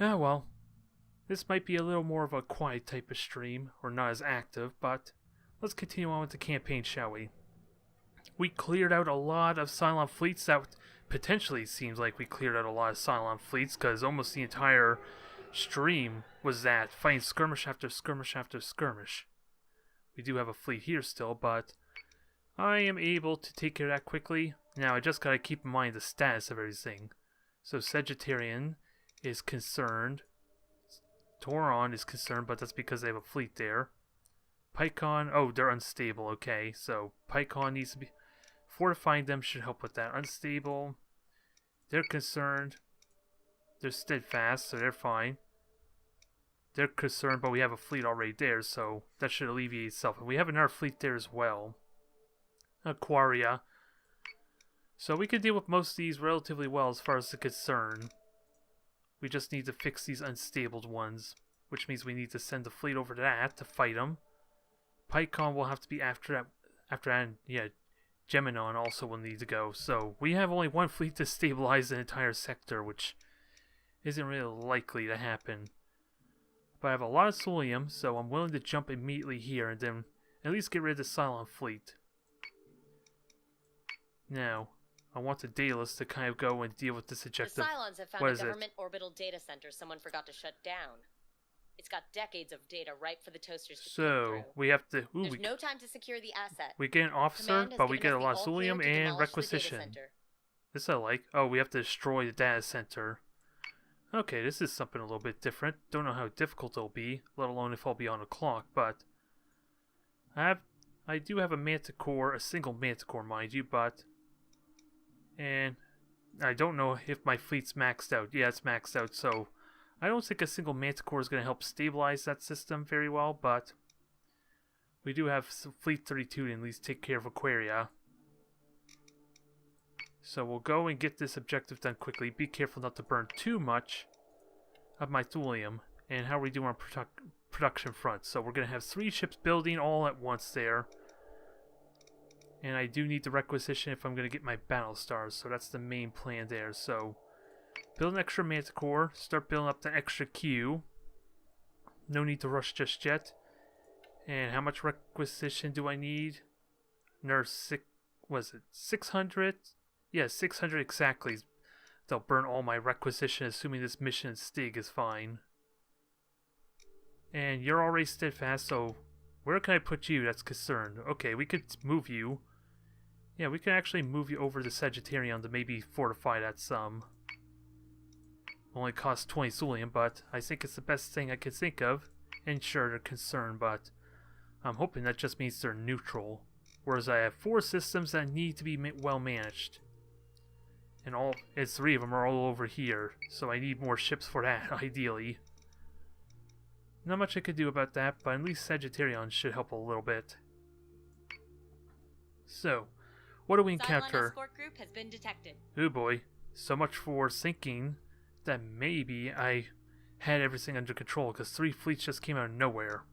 Ah, well, this might be a little more of a quiet type of stream, or not as active, but let's continue on with the campaign, shall we? We cleared out a lot of Cylon fleets. That potentially seems like we cleared out a lot of Cylon fleets, because almost the entire stream was that, fighting skirmish after skirmish after skirmish. We do have a fleet here still, but I am able to take care of that quickly. Now, I just gotta keep in mind the status of everything. So, Sagittarian is concerned. Tauron is concerned, but that's because they have a fleet there. Pycon, oh, they're unstable, okay. So, Pycon needs to be... Fortifying them should help with that. Unstable. They're concerned. They're steadfast, so they're fine. They're concerned, but we have a fleet already there, so that should alleviate itself. And we have another fleet there as well. Aquaria. So we can deal with most of these relatively well as far as the concern. We just need to fix these unstable ones, which means we need to send the fleet over to that to fight them. Pycon will have to be after that, and yeah, Geminon also will need to go. So we have only one fleet to stabilize an entire sector, which isn't really likely to happen. But I have a lot of Solium, so I'm willing to jump immediately here and then at least get rid of the Cylon fleet. Now, I want the Daedalus to kind of go and deal with this objective. The Cylons have found a government orbital data center someone forgot to shut down. It's got decades of data ripe for the toasters to So, we have to... Ooh, There's no time to secure the asset. We get an officer, but we get a lot of Solium and requisition. This I like. Oh, we have to destroy the data center. Okay, this is something a little bit different. Don't know how difficult it'll be, let alone if I'll be on the clock, but... I do have a Manticore, a single Manticore, mind you, but... And I don't know if my fleet's maxed out. Yeah, it's maxed out, so... I don't think a single Manticore is going to help stabilize that system very well, but... We do have Fleet 32 to at least take care of Aquaria. So we'll go and get this objective done quickly. Be careful not to burn too much of my thulium. And how are we doing on production front? So we're going to have 3 ships building all at once there. And I do need the requisition if I'm going to get my Battlestars. So that's the main plan there. So build an extra Manticore. Start building up the extra Q. No need to rush just yet. And how much requisition do I need? Another 600? Yeah, 600 exactly. They'll burn all my requisition, assuming this mission Stig is fine. And you're already steadfast, so where can I put you that's concerned? Okay, we could move you. Yeah, we can actually move you over to Sagittarian to maybe fortify that some. Only costs 20 Zulium, but I think it's the best thing I could think of. And sure, they're concerned, but I'm hoping that just means they're neutral. Whereas I have 4 systems that need to be well managed. And 3 of them are all over here, so I need more ships for that, ideally. Not much I could do about that, but at least Sagittarian should help a little bit. So, what do we encounter? Cylon escort group has been detected. Oh boy, so much for thinking that maybe I had everything under control, because 3 fleets just came out of nowhere.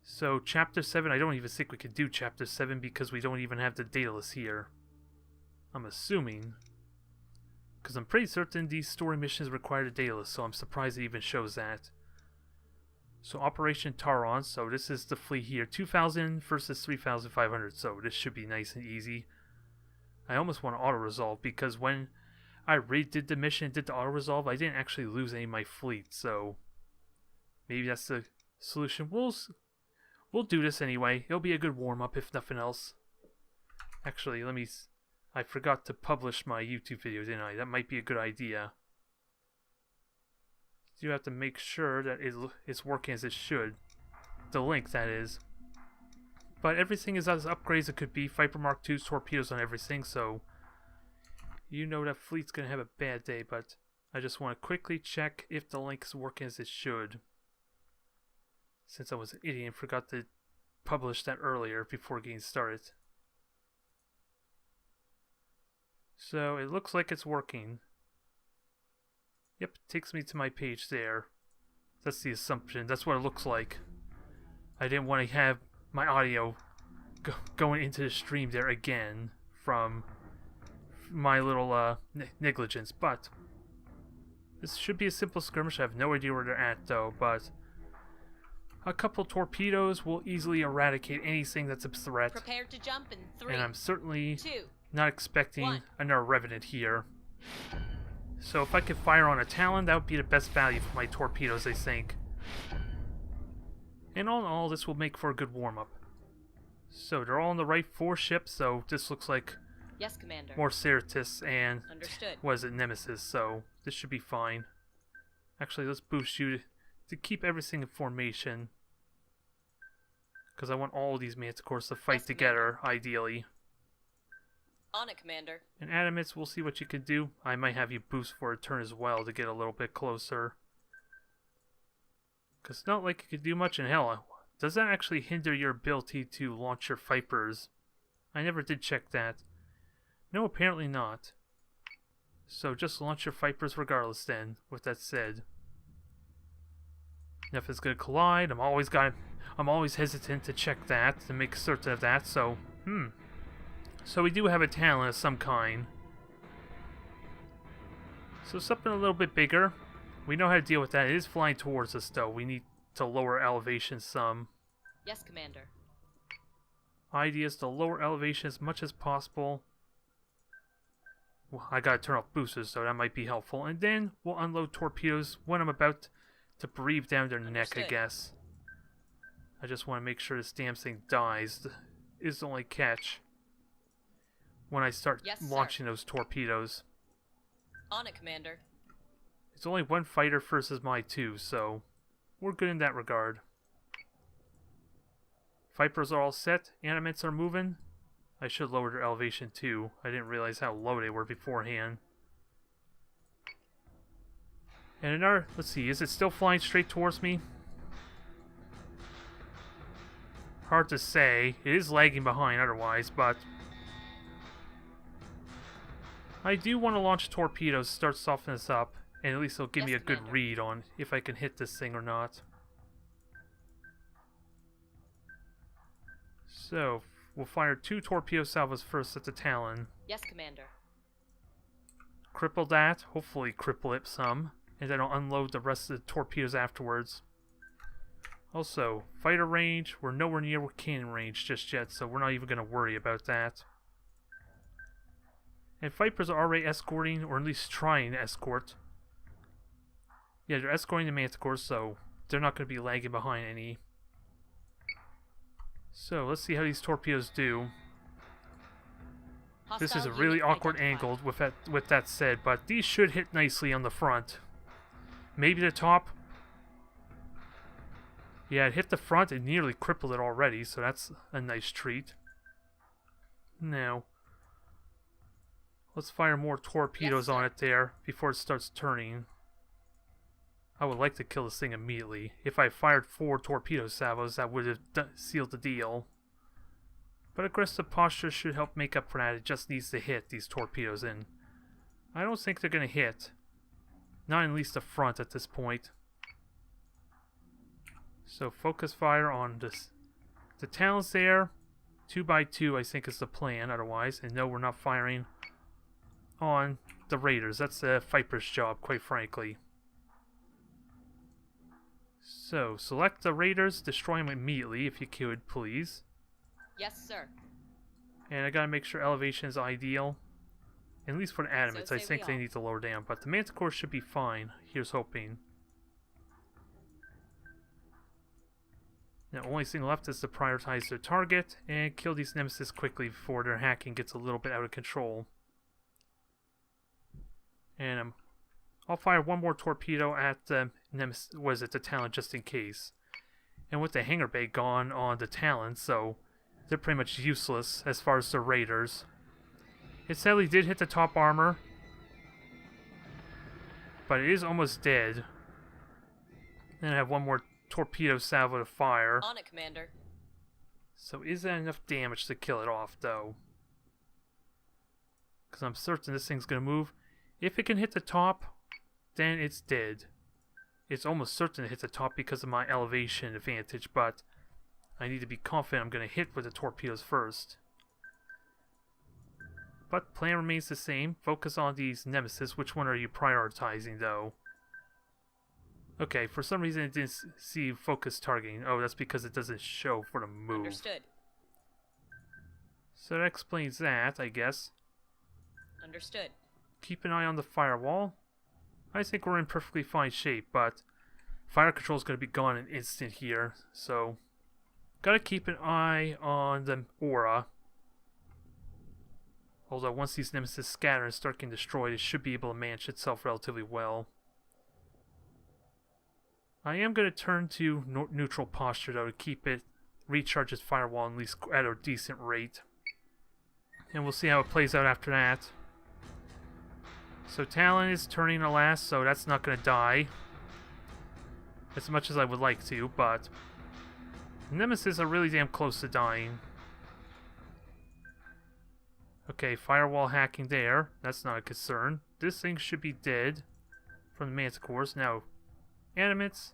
So, Chapter 7, I don't even think we could do Chapter 7 because we don't even have the Daedalus here. I'm assuming. Because I'm pretty certain these story missions require the Daedalus, so I'm surprised it even shows that. So, Operation Tauron, so this is the fleet here. 2,000 versus 3,500, so this should be nice and easy. I almost want to auto-resolve, because when I redid the mission and did the auto-resolve, I didn't actually lose any of my fleet, so maybe that's the solution. We'll do this anyway. It'll be a good warm-up, if nothing else. Actually, I forgot to publish my YouTube video, didn't I? That might be a good idea. You have to make sure that it's working as it should. The link, that is. But everything is as upgrades as it could be. Viper Mark II, torpedoes on everything, so you know that fleet's going to have a bad day, but I just want to quickly check if the link is working as it should. Since I was an idiot and forgot to publish that earlier before getting started. So it looks like it's working. Yep, takes me to my page there. That's the assumption. That's what it looks like. I didn't want to have my audio going into the stream there again from my little negligence, but This should be a simple skirmish. I have no idea where they're at, though, but a couple torpedoes will easily eradicate anything that's a threat. Prepare to jump in 3, And I'm certainly 2, not expecting 1. another Revenant here. So if I could fire on a Talon, that would be the best value for my torpedoes, I think. And all in all, this will make for a good warm-up. So they're all on the right 4 ships, so this looks like Yes, Commander. more Certus and Understood. what is it, Nemesis, so this should be fine. Actually, let's boost you to keep everything in formation. Because I want all of these Manticores to fight Yes, together, ideally. On it, Commander. And Artemis, we'll see what you can do. I might have you boost for a turn as well to get a little bit closer. Because it's not like you could do much in hell. Does that actually hinder your ability to launch your Vipers? I never did check that. No, apparently not. So just launch your Vipers regardless then, with that said. And if it's going to collide, I'm always hesitant to check that, to make certain of that, so, So we do have a Talon of some kind. So something a little bit bigger. We know how to deal with that. It is flying towards us, though. We need to lower elevation some. Yes, Commander. Idea is to lower elevation as much as possible. Well, I gotta turn off boosters, so that might be helpful. And then we'll unload torpedoes when I'm about to breathe down their neck, I guess. I just want to make sure this damn thing dies. Is the only catch. When I start launching those torpedoes. On it, Commander. It's only one fighter versus my 2, so we're good in that regard. Vipers are all set. Animates are moving. I should lower their elevation too. I didn't realize how low they were beforehand. And another, let's see, is it still flying straight towards me? Hard to say. It is lagging behind otherwise, but I do want to launch torpedoes, start softening this up, and at least it'll give me a good read on if I can hit this thing or not. So, we'll fire 2 torpedo salvos first at the Talon. Yes, Commander. Cripple that, hopefully cripple it some, and then I'll unload the rest of the torpedoes afterwards. Also, fighter range, we're nowhere near cannon range just yet, so we're not even going to worry about that. And Vipers are already escorting, or at least trying to escort. Yeah, they're escorting the Manticores, so they're not going to be lagging behind any. So, let's see how these torpedoes do. This is a really awkward angle with that said, but these should hit nicely on the front. Maybe the top. Yeah, it hit the front and nearly crippled it already, so that's a nice treat. Now, let's fire more torpedoes on it there before it starts turning. I would like to kill this thing immediately. If I fired 4 torpedo salvos, that would have sealed the deal. But aggressive posture should help make up for that. It just needs to hit these torpedoes in. I don't think they're going to hit. Not at least the front at this point. So focus fire on the Talons there. 2x2 I think is the plan otherwise. And no, we're not firing on the Raiders. That's the Viper's job, quite frankly. So, select the Raiders, destroy them immediately if you could, please. Yes, sir. And I gotta make sure elevation is ideal. At least for the Adamants, I think they need to lower down, but the Manticore should be fine. Here's hoping. Now, only thing left is to prioritize their target and kill these Nemesis quickly before their hacking gets a little bit out of control. And I'll fire one more torpedo at the the Talon just in case. And with the hangar bay gone on the Talon, so they're pretty much useless as far as the Raiders. It sadly did hit the top armor, but it is almost dead. Then I have one more torpedo salvo to fire. On it, Commander. So is that enough damage to kill it off, though? Because I'm certain this thing's going to move. If it can hit the top, then it's dead. It's almost certain to hit the top because of my elevation advantage, but I need to be confident I'm going to hit with the torpedoes first. But plan remains the same. Focus on these Nemesis. Which one are you prioritizing, though? Okay, for some reason it didn't see focus targeting. Oh, that's because it doesn't show for the move. Understood. So that explains that, I guess. Understood. Keep an eye on the firewall. I think we're in perfectly fine shape, but fire control is going to be gone in an instant here, so gotta keep an eye on the aura. Although once these nemesis scatter and start getting destroyed, it should be able to manage itself relatively well. I am going to turn to neutral posture though to keep it recharge its firewall at least at a decent rate. And we'll see how it plays out after that. So Talon is turning alas, so that's not going to die. As much as I would like to, but Nemesis are really damn close to dying. Okay, firewall hacking there. That's not a concern. This thing should be dead from the manticores. Now, animates.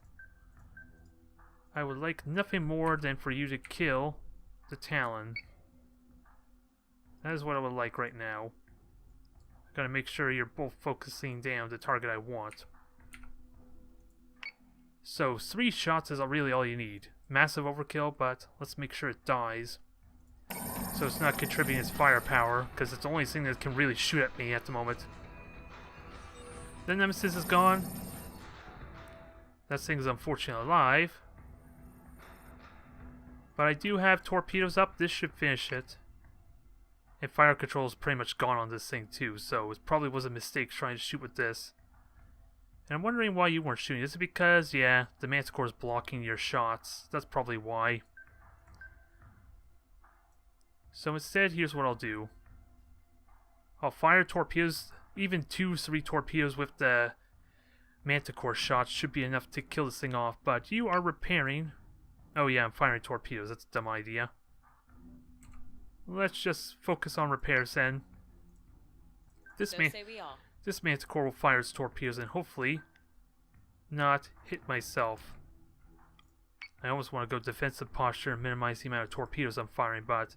I would like nothing more than for you to kill the Talon. That is what I would like right now. Gotta make sure you're both focusing down the target I want. So 3 shots is really all you need. Massive overkill, but let's make sure it dies. So it's not contributing its firepower, because it's the only thing that can really shoot at me at the moment. The Nemesis is gone. That thing is unfortunately alive. But I do have torpedoes up. This should finish it. And fire control is pretty much gone on this thing too, so it probably was a mistake trying to shoot with this. And I'm wondering why you weren't shooting. Is it because, yeah, the Manticore is blocking your shots? That's probably why. So instead, here's what I'll do. I'll fire torpedoes. Even 2-3 torpedoes with the Manticore shots should be enough to kill this thing off. But you are repairing. Oh yeah, I'm firing torpedoes. That's a dumb idea. Let's just focus on repairs then. This Manticore will fire its torpedoes and hopefully not hit myself. I almost want to go defensive posture and minimize the amount of torpedoes I'm firing, but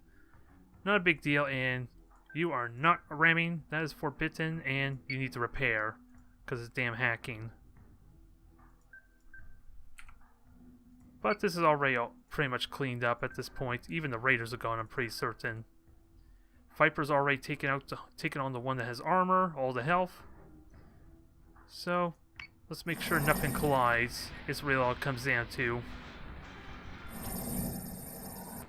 not a big deal. And you are not ramming. That is forbidden, and you need to repair because it's damn hacking. But this is already pretty much cleaned up at this point. Even the raiders are gone, I'm pretty certain. Viper's already taken on the one that has armor, all the health. So, let's make sure nothing collides. It's really all it comes down to.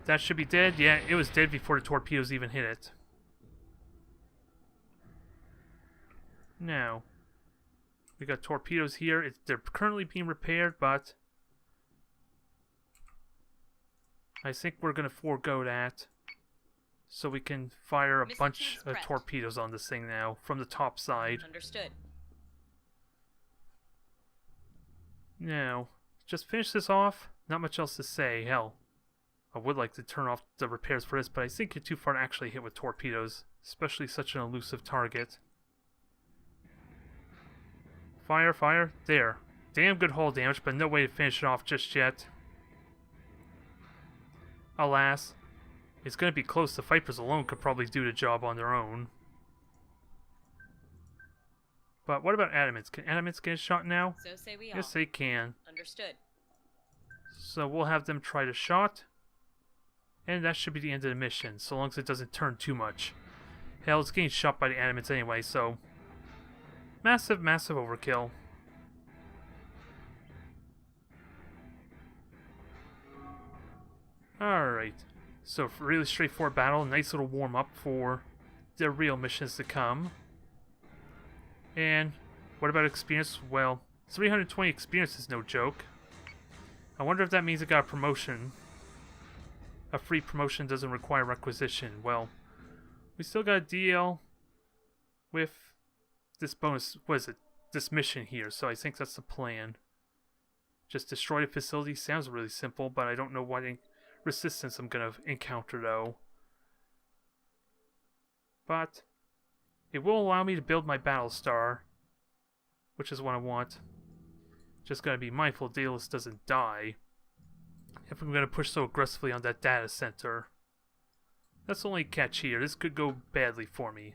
That should be dead. Yeah, it was dead before the torpedoes even hit it. Now, we got torpedoes here. They're currently being repaired, but I think we're going to forego that. So we can fire a bunch of torpedoes on this thing now from the top side. Understood. Now, just finish this off. Not much else to say. Hell, I would like to turn off the repairs for this, but I think you're too far to actually hit with torpedoes, especially such an elusive target. Fire, fire. There. Damn good hull damage, but no way to finish it off just yet. Alas, it's going to be close. The Vipers alone could probably do the job on their own. But what about Adamants? Can Adamants get a shot now? So say we all. Yes, they can. Understood. So we'll have them try the shot. And that should be the end of the mission, so long as it doesn't turn too much. Hell, it's getting shot by the Adamants anyway, so massive, massive overkill. Alright. So, really straightforward battle. Nice little warm-up for the real missions to come. And what about experience? Well, 320 experience is no joke. I wonder if that means I got a promotion. A free promotion doesn't require requisition. Well, we still got a deal with this bonus. What is it? This mission here. So I think that's the plan. Just destroy the facility. Sounds really simple, but I don't know what resistance I'm going to encounter though. But it will allow me to build my Battlestar, which is what I want. Just gotta be mindful Daedalus doesn't die if I'm gonna push so aggressively on that data center. That's the only catch here. This could go badly for me,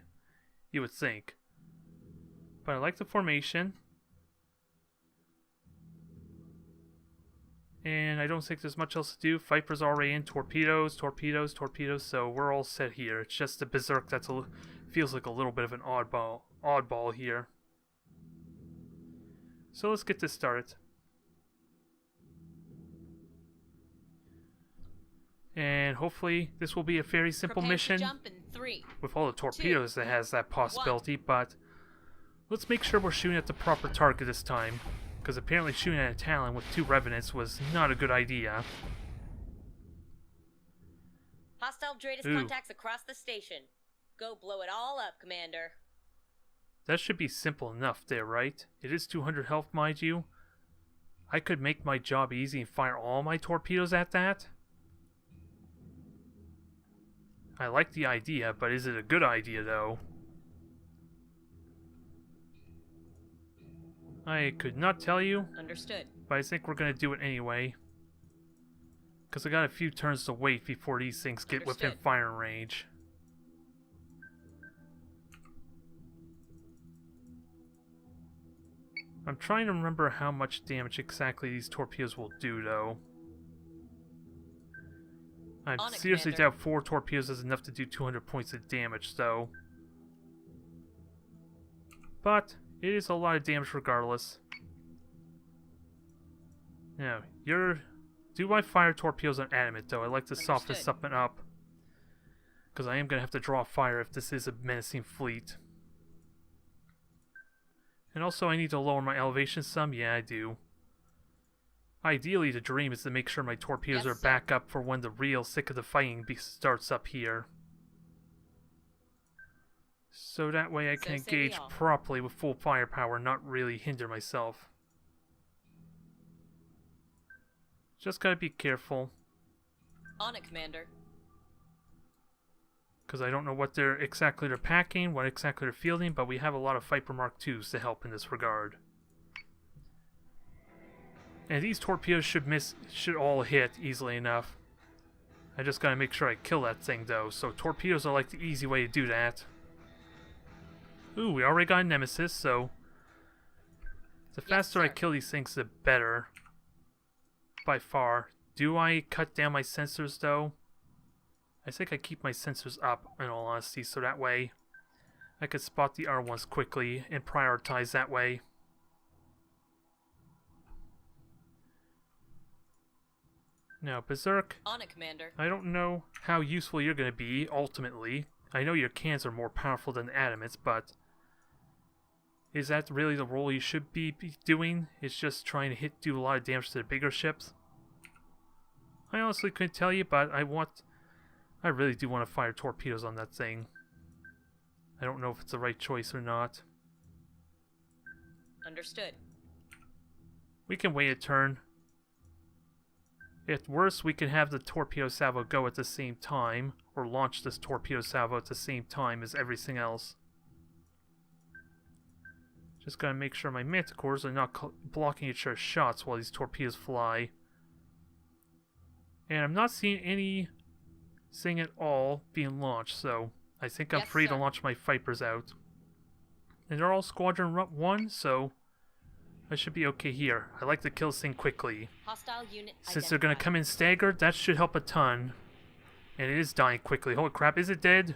you would think. But I like the formation. And I don't think there's much else to do. Viper's already in. Torpedoes, torpedoes, torpedoes. So we're all set here. It's just the Berserk that's feels like a little bit of an oddball here. So let's get this started. And hopefully this will be a very simple mission Jump in 3, with all the torpedoes 2, that has that possibility, but let's make sure we're shooting at the proper target this time, because apparently shooting at a Talon with 2 Revenants was not a good idea. Hostile Dratus contacts across the station. Go blow it all up, Commander. That should be simple enough there, right? It is 200 health, mind you. I could make my job easy and fire all my torpedoes at that. I like the idea, but is it a good idea, though? I could not tell you. Understood. But I think we're going to do it anyway. Because I got a few turns to wait before these things get within firing range. I'm trying to remember how much damage exactly these torpedoes will do, though. I seriously doubt 4 torpedoes is enough to do 200 points of damage, though. But it is a lot of damage regardless. Now, do I fire torpedoes on adamant, though? I like to soften something up. Because I am going to have to draw fire if this is a menacing fleet. And also, I need to lower my elevation some. Yeah, I do. Ideally, the dream is to make sure my torpedoes are back up for when the real thick of the fighting starts up here. So that way I can engage properly with full firepower, not really hinder myself. Just gotta be careful. On it, Commander. Because I don't know what exactly they're packing, what exactly they're fielding, but we have a lot of Viper Mark IIs to help in this regard. And these torpedoes should all hit easily enough. I just gotta make sure I kill that thing, though. So torpedoes are like the easy way to do that. Ooh, we already got a Nemesis, so the faster I kill these things, the better. By far. Do I cut down my sensors, though? I think I keep my sensors up, in all honesty, so that way I could spot the R1s quickly and prioritize that way. Now, Berserk, on it, Commander. I don't know how useful you're going to be, ultimately. I know your cans are more powerful than the adamants, but is that really the role you should be doing? It's just trying to do a lot of damage to the bigger ships? I honestly couldn't tell you, but I really do want to fire torpedoes on that thing. I don't know if it's the right choice or not. Understood. We can wait a turn. At worst, we can have the torpedo salvo go at the same time, or launch this torpedo salvo at the same time as everything else. Just gotta make sure my manticores are not blocking each other's shots while these torpedoes fly. And I'm not seeing anything at all being launched, so I think I'm free to launch my Vipers out. And they're all Squadron 1, so I should be okay here. I like to kill this thing quickly. Hostile unit Since they're going to come in staggered, that should help a ton. And it is dying quickly. Holy crap, is it dead?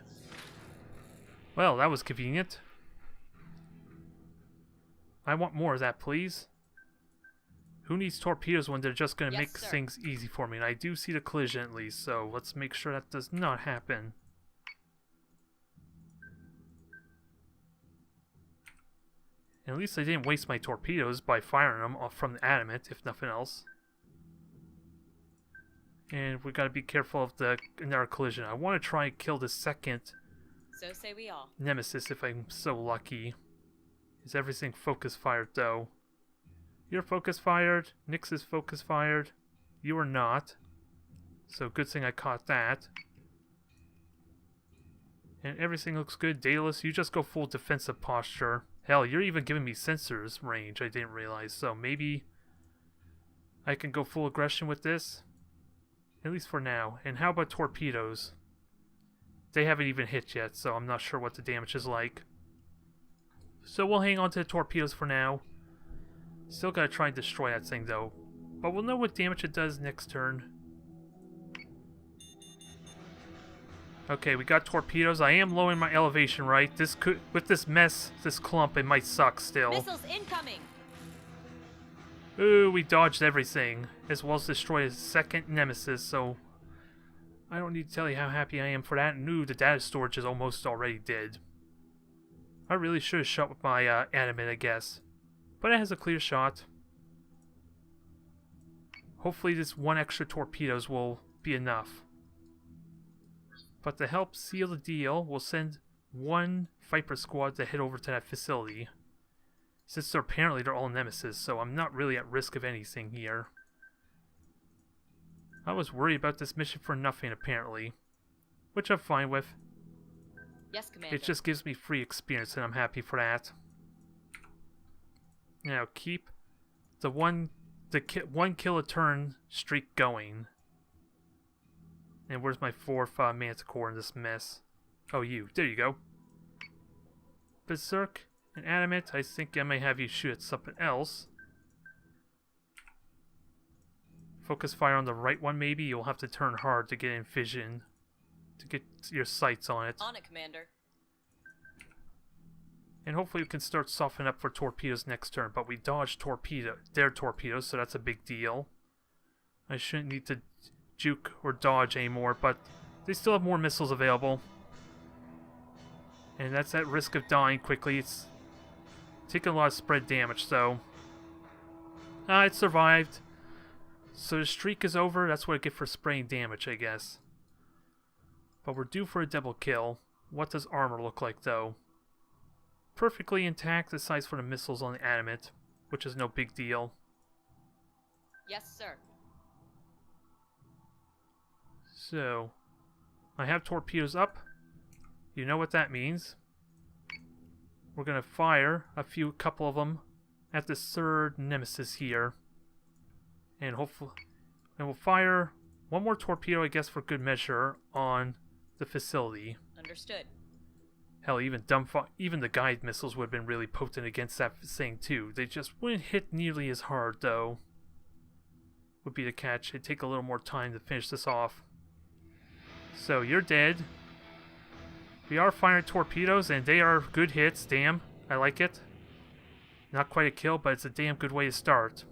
Well, that was convenient. I want more of that, please. Who needs torpedoes when they're just going to make things easy for me? And I do see the collision at least, so let's make sure that does not happen. At least I didn't waste my torpedoes by firing them off from the adamant, if nothing else. And we gotta be careful of another collision. I want to try and kill the second so say we all. Nemesis if I'm so lucky. Is everything focus fired though? You're focus fired. Nyx is focus fired. You are not. So good thing I caught that. And everything looks good. Daedalus, you just go full defensive posture. Hell, you're even giving me sensors range, I didn't realize. So maybe I can go full aggression with this. At least for now. And how about torpedoes? They haven't even hit yet, so I'm not sure what the damage is like. So we'll hang on to the torpedoes for now. Still gotta try and destroy that thing, though. But we'll know what damage it does next turn. Okay, we got torpedoes. I am lowering my elevation, right? This could, with this mess, this clump, it might suck still. Missiles incoming. Ooh, we dodged everything, as well as destroyed his second nemesis, so I don't need to tell you how happy I am for that. And ooh, the data storage is almost already dead. I really should have shot with my adamant, I guess. But it has a clear shot. Hopefully this one extra torpedoes will be enough. But to help seal the deal, we'll send one Viper squad to head over to that facility. Since apparently they're all nemesis, so I'm not really at risk of anything here. I was worried about this mission for nothing, apparently. Which I'm fine with. Yes, Commander. It just gives me free experience, and I'm happy for that. Now, keep the one kill a turn streak going. And where's my fourth Manticore in this mess? Oh, you. There you go. Berserk and Adamant, I think I may have you shoot at something else. Focus fire on the right one, maybe. You'll have to turn hard to get in vision. To get your sights on it. On it, Commander. And hopefully we can start softening up for torpedoes next turn. But we dodged their torpedoes, so that's a big deal. I shouldn't need to juke or dodge anymore, but they still have more missiles available. And that's at risk of dying quickly. It's taking a lot of spread damage, so it survived. So the streak is over. That's what I get for spraying damage, I guess. But we're due for a double kill. What does armor look like, though? Perfectly intact, aside for the missiles on the adamant, which is no big deal. Yes, sir. So, I have torpedoes up. You know what that means. We're gonna fire a couple of them at the third nemesis here. And hopefully, we'll fire one more torpedo, I guess, for good measure, on the facility. Understood. Hell, even the guide missiles would have been really potent against that thing too. They just wouldn't hit nearly as hard, though. Would be the catch. It'd take a little more time to finish this off. So you're dead. We are firing torpedoes, and they are good hits. Damn, I like it. Not quite a kill, but it's a damn good way to start.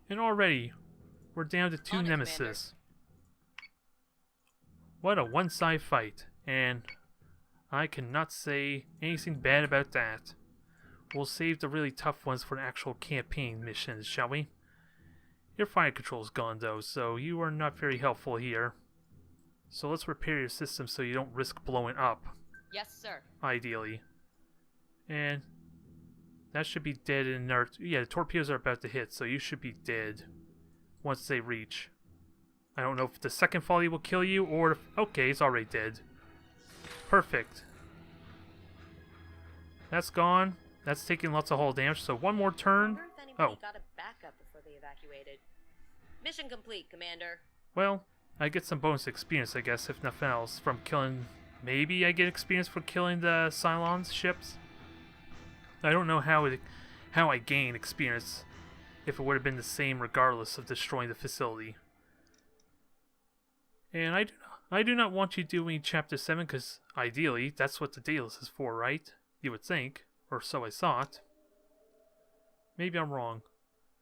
And already, we're down to 2 nemesis. What a one-side fight, and I cannot say anything bad about that. We'll save the really tough ones for the actual campaign missions, shall we? Your fire control is gone, though, so you are not very helpful here. So let's repair your system so you don't risk blowing up. Yes, sir. Ideally. And that should be dead and inert. Yeah, the torpedoes are about to hit, so you should be dead once they reach. I don't know if the second volley will kill you, or if... Okay, it's already dead. Perfect. That's gone. That's taking lots of hull damage, so one more turn. Wonder if anybody got a backup before they evacuated. Mission complete, Commander. Well, I get some bonus experience, I guess, if nothing else, from killing... Maybe I get experience for killing the Cylon's ships? I don't know how I gain experience if it would have been the same regardless of destroying the facility. And I do not want you doing Chapter 7, because ideally, that's what the Daedalus is for, right? You would think, or so I thought. Maybe I'm wrong.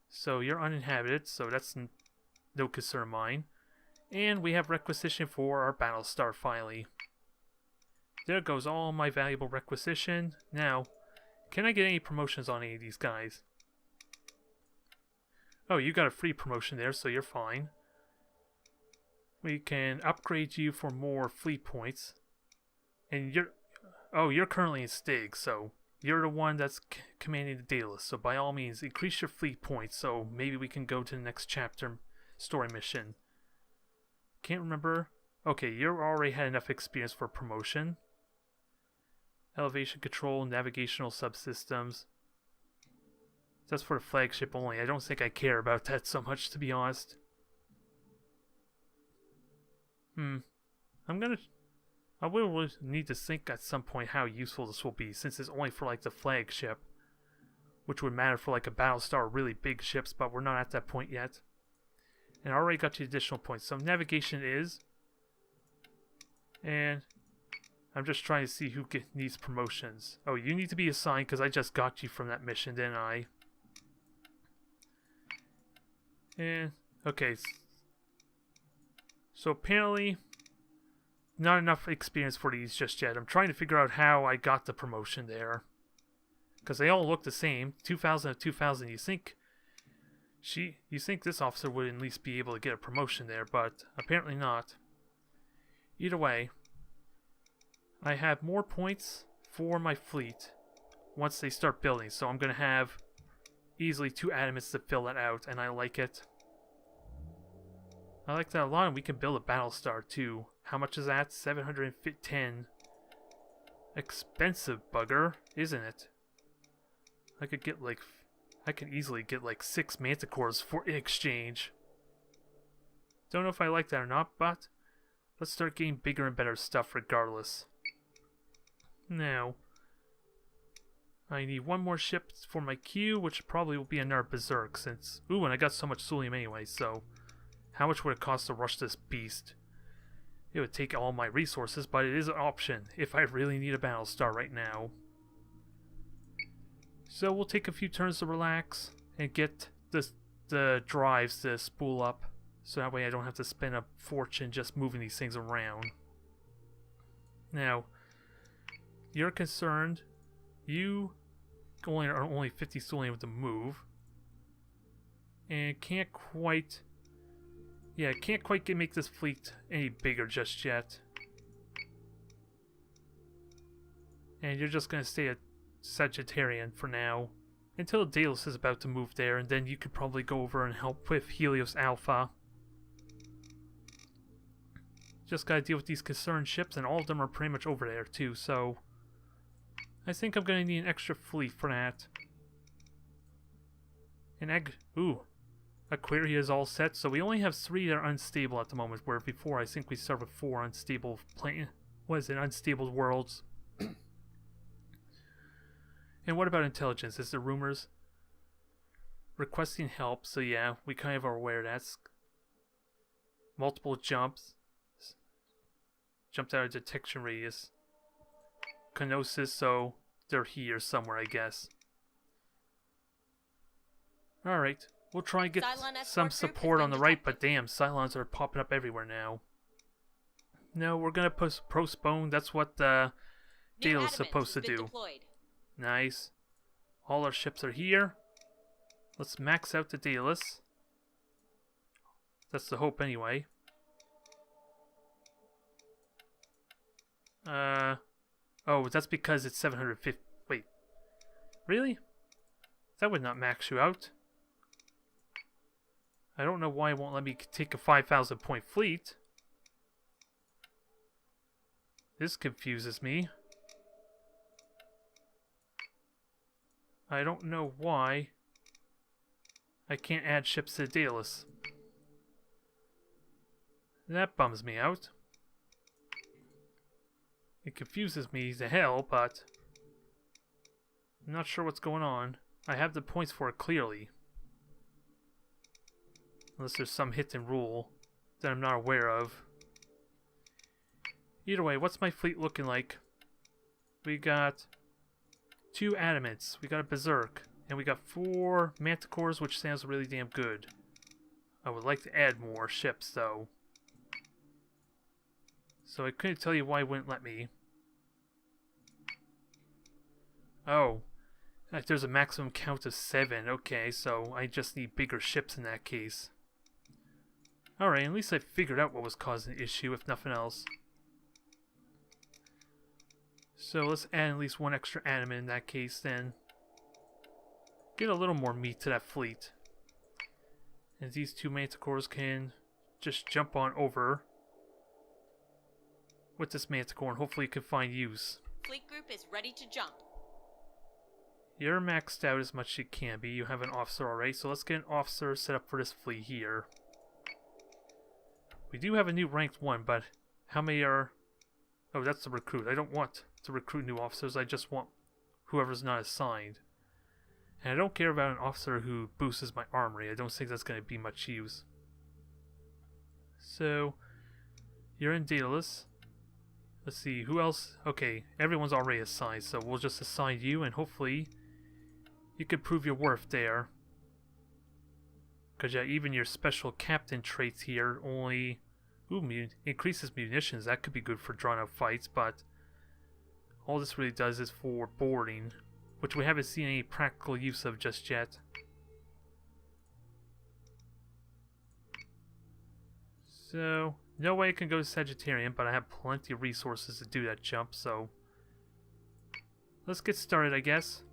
So you're uninhabited, so that's no concern of mine. And we have requisition for our Battlestar finally. There goes all my valuable requisition. Now, can I get any promotions on any of these guys? Oh, you got a free promotion there, so you're fine. We can upgrade you for more fleet points. And you're currently in Stig, so you're the one that's commanding the Daedalus. So by all means, increase your fleet points so maybe we can go to the next chapter story mission. Can't remember. Okay, you already had enough experience for promotion. Elevation control, navigational subsystems. That's for the flagship only. I don't think I care about that so much, to be honest. I will need to think at some point how useful this will be, since it's only for like the flagship, which would matter for like a Battlestar or really big ships, but we're not at that point yet. And I already got you additional points. So navigation is, and I'm just trying to see who needs promotions. Oh, you need to be assigned because I just got you from that mission, didn't I? And okay, so apparently not enough experience for these just yet. I'm trying to figure out how I got the promotion there, because they all look the same. 2000 of 2000. You think this officer would at least be able to get a promotion there, but apparently not. Either way, I have more points for my fleet once they start building, so I'm going to have easily 2 adamants to fill that out, and I like it. I like that a lot, and we can build a Battlestar too. How much is that? 710. Expensive bugger, isn't it? I could easily get like 6 Manticores for in exchange. Don't know if I like that or not, but let's start getting bigger and better stuff regardless. Now, I need 1 more ship for my queue, which probably will be another Berserk since... Ooh, and I got so much Thulium anyway, so... How much would it cost to rush this beast? It would take all my resources, but it is an option if I really need a Battlestar right now. So we'll take a few turns to relax and get the drives to spool up, so that way I don't have to spend a fortune just moving these things around. Now, you're concerned. You are only 50 Thulium to move, and can't quite make this fleet any bigger just yet. And you're just going to stay a Sagittarian for now, until Daedalus is about to move there, and then you could probably go over and help with Helios Alpha. Just gotta deal with these concerned ships, and all of them are pretty much over there too, so... I think I'm gonna need an extra fleet for that. Aquaria is all set, so we only have 3 that are unstable at the moment, where before I think we started with 4 unstable unstable worlds. And what about intelligence? Is there rumors? Requesting help, so yeah, we kind of are aware that's multiple jumps. Jumped out of detection radius. Kenosis, so they're here somewhere, I guess. Alright, we'll try and get some support on the right, but damn, Cylons are popping up everywhere now. No, we're gonna postpone. That's what the Daedalus is supposed to do. Deployed. Nice. All our ships are here. Let's max out the Daedalus. That's the hope anyway. Oh, that's because it's 750. Wait. Really? That would not max you out. I don't know why it won't let me take a 5,000 point fleet. This confuses me. I don't know why I can't add ships to Daedalus. That bums me out. It confuses me to hell, but I'm not sure what's going on. I have the points for it clearly. Unless there's some hidden rule that I'm not aware of. Either way, what's my fleet looking like? We got 2 Adamants, we got a Berserk, and we got 4 Manticores, which sounds really damn good. I would like to add more ships, though. So I couldn't tell you why it wouldn't let me. Oh, there's a maximum count of 7. Okay, so I just need bigger ships in that case. Alright, at least I figured out what was causing the issue, if nothing else. So let's add at least 1 extra Adamant in that case, then. Get a little more meat to that fleet. And these 2 Manticores can just jump on over with this Manticore, and hopefully it can find use. Fleet group is ready to jump. You're maxed out as much as you can be. You have an officer already, so let's get an officer set up for this fleet here. We do have a new ranked 1, but how many are... Oh, that's the recruit. I don't want to recruit new officers. I just want whoever's not assigned. And I don't care about an officer who boosts my armory. I don't think that's going to be much use. So, you're in Daedalus. Let's see, who else? Okay, everyone's already assigned, so we'll just assign you, and hopefully you can prove your worth there. Because yeah, even your special captain traits here only increases munitions. That could be good for drawn out fights, but all this really does is for boarding, which we haven't seen any practical use of just yet. So, no way I can go to Sagittarian, but I have plenty of resources to do that jump, so let's get started, I guess.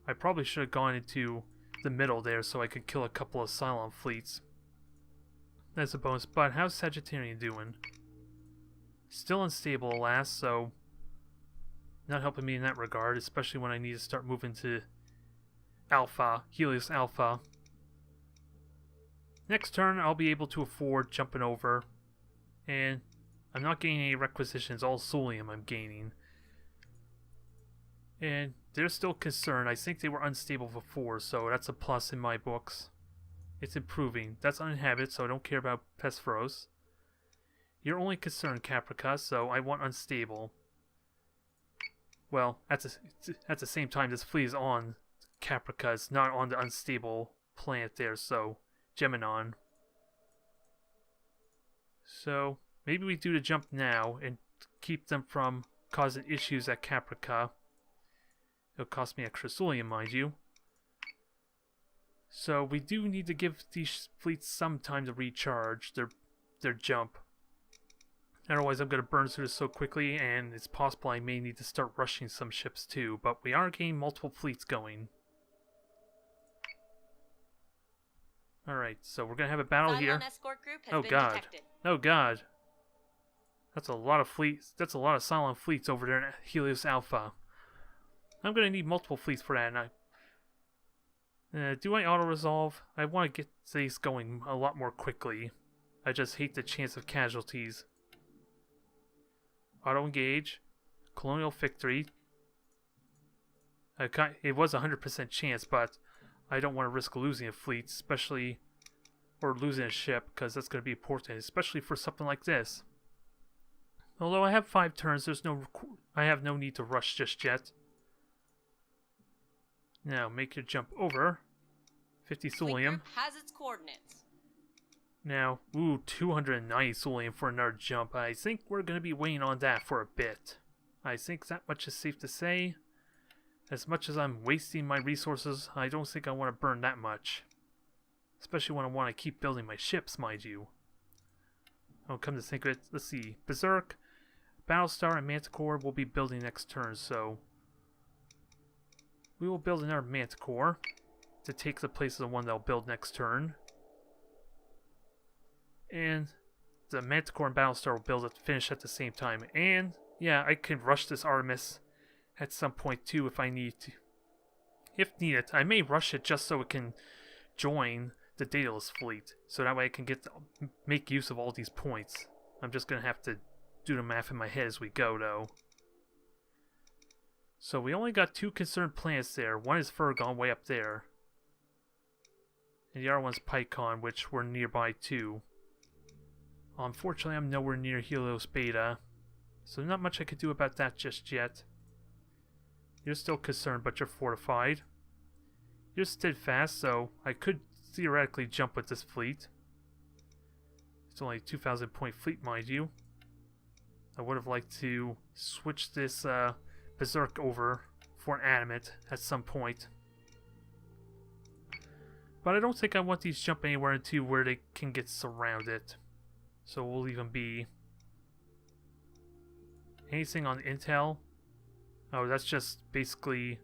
I probably should have gone into the middle there so I could kill a couple of Cylon fleets. That's a bonus, but how's Sagittarian doing? Still unstable, alas, so not helping me in that regard, especially when I need to start moving to Alpha, Helios Alpha. Next turn, I'll be able to afford jumping over, and I'm not gaining any requisitions, all Solium I'm gaining. And they're still concerned. I think they were unstable before, so that's a plus in my books. It's improving. That's uninhabited, so I don't care about Pespheros. You're only concerned, Caprica, so I want unstable. Well, at the same time, this fleet is on Caprica. It's not on the unstable planet there, so Geminon. So maybe we do the jump now and keep them from causing issues at Caprica. It'll cost me extra Solium, mind you. So we do need to give these fleets some time to recharge their jump. Otherwise I'm going to burn through this so quickly, and it's possible I may need to start rushing some ships too, but we are getting multiple fleets going. Alright, so we're going to have a battle Cylon here. escort group has Oh been god. detected. Oh god. That's a lot of fleets. That's a lot of Cylon fleets over there in Helios Alpha. I'm going to need multiple fleets for that, and do I auto-resolve? I want to get these going a lot more quickly. I just hate the chance of casualties. Auto-engage. Colonial victory. It was a 100% chance, but I don't want to risk losing a fleet, especially, or losing a ship, because that's going to be important, especially for something like this. Although I have 5 turns, I have no need to rush just yet. Now, make your jump over. 50 Fleet Solium. group has its coordinates. Now, ooh, 290 Solium for another jump. I think we're going to be waiting on that for a bit. I think that much is safe to say. As much as I'm wasting my resources, I don't think I want to burn that much. Especially when I want to keep building my ships, mind you. Oh, come to think of it, let's see. Berserk, Battlestar, and Manticore will be building next turn, so we will build another Manticore to take the place of the one they'll build next turn. And the Manticore and Battlestar will finish at the same time. And yeah, I can rush this Artemis at some point too if I need to. If needed, I may rush it just so it can join the Daedalus fleet, so that way I can make use of all these points. I'm just gonna have to do the math in my head as we go, though. So we only got 2 concerned planets there. One is Fergon, way up there, and the other one's Pycon, which we're nearby too. Unfortunately, I'm nowhere near Helios Beta, so not much I could do about that just yet. You're still concerned, but you're fortified. You're steadfast, so I could theoretically jump with this fleet. It's only a 2,000 point fleet, mind you. I would have liked to switch this Berserk over for an Animate at some point. But I don't think I want these jump anywhere into where they can get surrounded. So we'll leave them be. Anything on Intel? Oh, that's just basically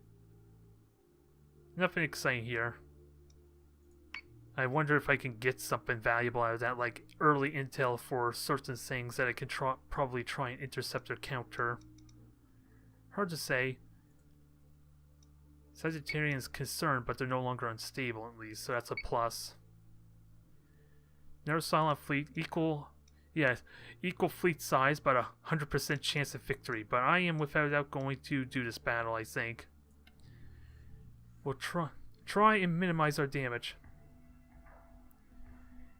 nothing exciting here. I wonder if I can get something valuable out of that, like early intel for certain things that I can probably try and intercept or counter. Hard to say. Sagittarian's concerned, but they're no longer unstable at least, so that's a plus. Another Cylon fleet, equal fleet size, but 100% chance of victory. But I am without a doubt going to do this battle, I think. We'll try and minimize our damage.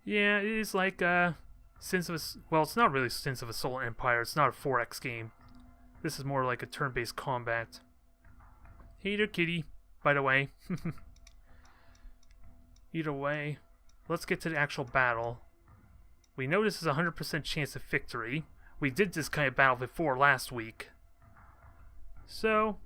Yeah, it is like Sins of a... Well, it's not really Sins of a Solar Empire. It's not a 4X game. This is more like a turn-based combat. Hey there, kitty, by the way. Either way, let's get to the actual battle. We know this is a 100% chance of victory. We did this kind of battle before last week. So,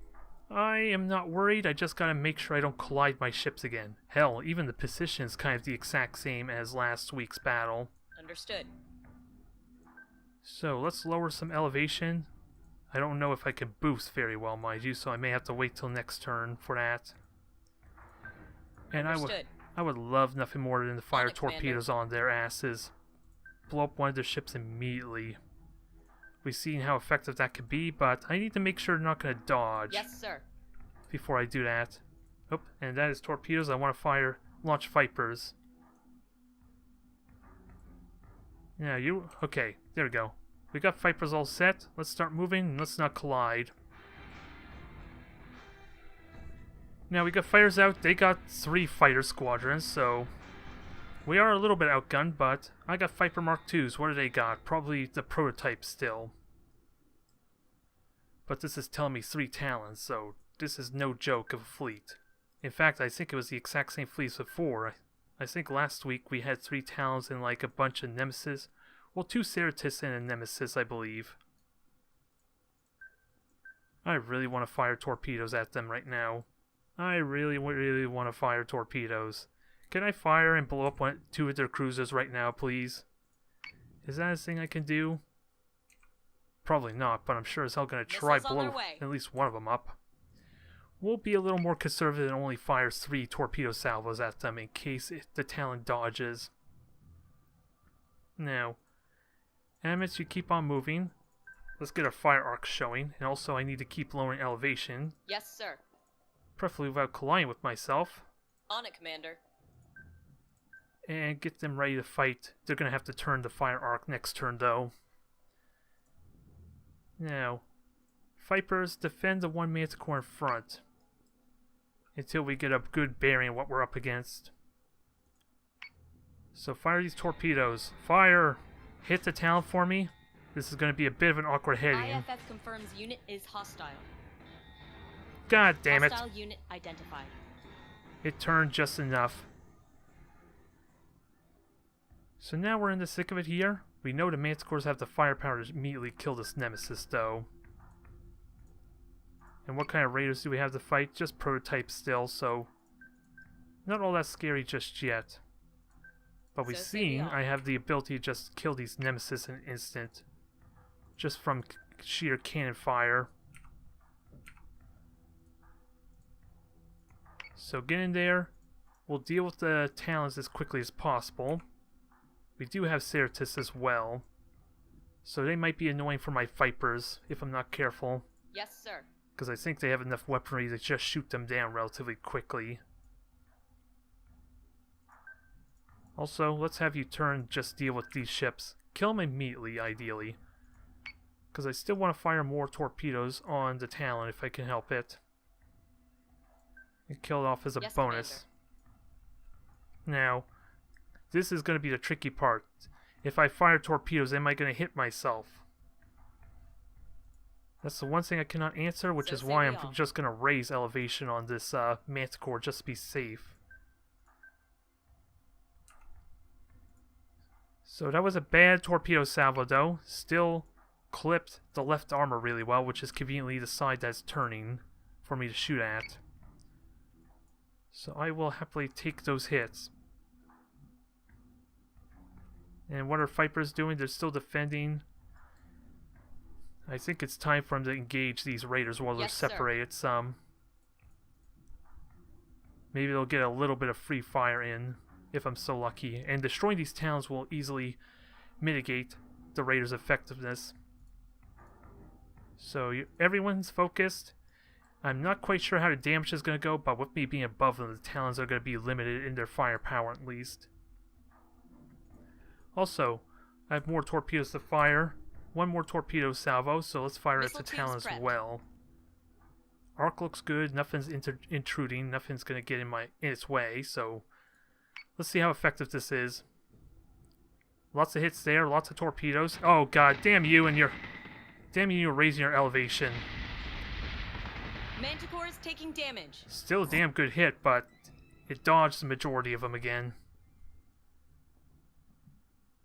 I am not worried. I just gotta make sure I don't collide my ships again. Hell, even the position is kind of the exact same as last week's battle. Understood. So, let's lower some elevation. I don't know if I can boost very well, mind you, so I may have to wait till next turn for that. And I would love nothing more than to fire torpedoes on their asses. Blow up one of their ships immediately. We've seen how effective that could be, but I need to make sure they're not going to dodge. Yes, sir. Before I do that. Oh, and that is torpedoes. I want to launch Vipers. Yeah, okay, there we go. We got Vipers all set. Let's start moving and let's not collide. Now we got fighters out. They got 3 fighter squadrons, so we are a little bit outgunned, but I got Viper Mark IIs. What do they got? Probably the prototype still. But this is telling me 3 Talons, so this is no joke of a fleet. In fact, I think it was the exact same fleet as before. I think last week we had 3 Talons and like a bunch of Nemesis. Well, 2 Ceratists and a Nemesis, I believe. I really want to fire torpedoes at them right now. I really want to fire torpedoes. Can I fire and blow up 2 of their cruisers right now, please? Is that a thing I can do? Probably not, but I'm sure as hell going to try blow at least one of them up. We'll be a little more conservative and only fire 3 torpedo salvos at them in case the Talon dodges. Now, Emmets, you keep on moving. Let's get our fire arc showing, and also I need to keep lowering elevation. Yes, sir. Preferably without colliding with myself. On it, Commander. And get them ready to fight. They're going to have to turn the fire arc next turn, though. Now, Vipers, defend the 1 Manticore in front. Until we get a good bearing of what we're up against. So fire these torpedoes. Fire! Hit the Talon for me. This is going to be a bit of an awkward heading. IFF confirms unit is hostile. God damn it. Hostile unit identified. It turned just enough. So now we're in the thick of it here. We know the Manticores have the firepower to immediately kill this Nemesis, though. And what kind of raiders do we have to fight? Just prototypes still, so not all that scary just yet. But we've seen I have the ability to just kill these Nemesis in an instant. Just from sheer cannon fire. So get in there. We'll deal with the Talons as quickly as possible. We do have Ceratists as well. So they might be annoying for my Vipers if I'm not careful. Yes, sir. Because I think they have enough weaponry to just shoot them down relatively quickly. Also, let's have you just deal with these ships. Kill them immediately, ideally. Because I still want to fire more torpedoes on the Talon if I can help it. And kill it off as a bonus. Commander. Now, this is going to be the tricky part. If I fire torpedoes, am I going to hit myself? That's the one thing I cannot answer, which is why I'm just going to raise elevation on this Manticore just to be safe. So that was a bad torpedo salvo, though. Still clipped the left armor really well, which is conveniently the side that's turning for me to shoot at. So I will happily take those hits. And what are Vipers doing? They're still defending. I think it's time for them to engage these raiders while they're separated some. Maybe they'll get a little bit of free fire in, if I'm so lucky. And destroying these towns will easily mitigate the raiders' effectiveness. So everyone's focused. I'm not quite sure how the damage is going to go, but with me being above them, the Talons are going to be limited in their firepower at least. Also, I have more torpedoes to fire. 1 more torpedo salvo, so let's fire at the Talon as well. Arc looks good. Nothing's intruding. Nothing's gonna get in its way. So let's see how effective this is. Lots of hits there. Lots of torpedoes. Oh god, damn you and your raising your elevation. Manticore is taking damage. Still a damn good hit, but it dodged the majority of them again.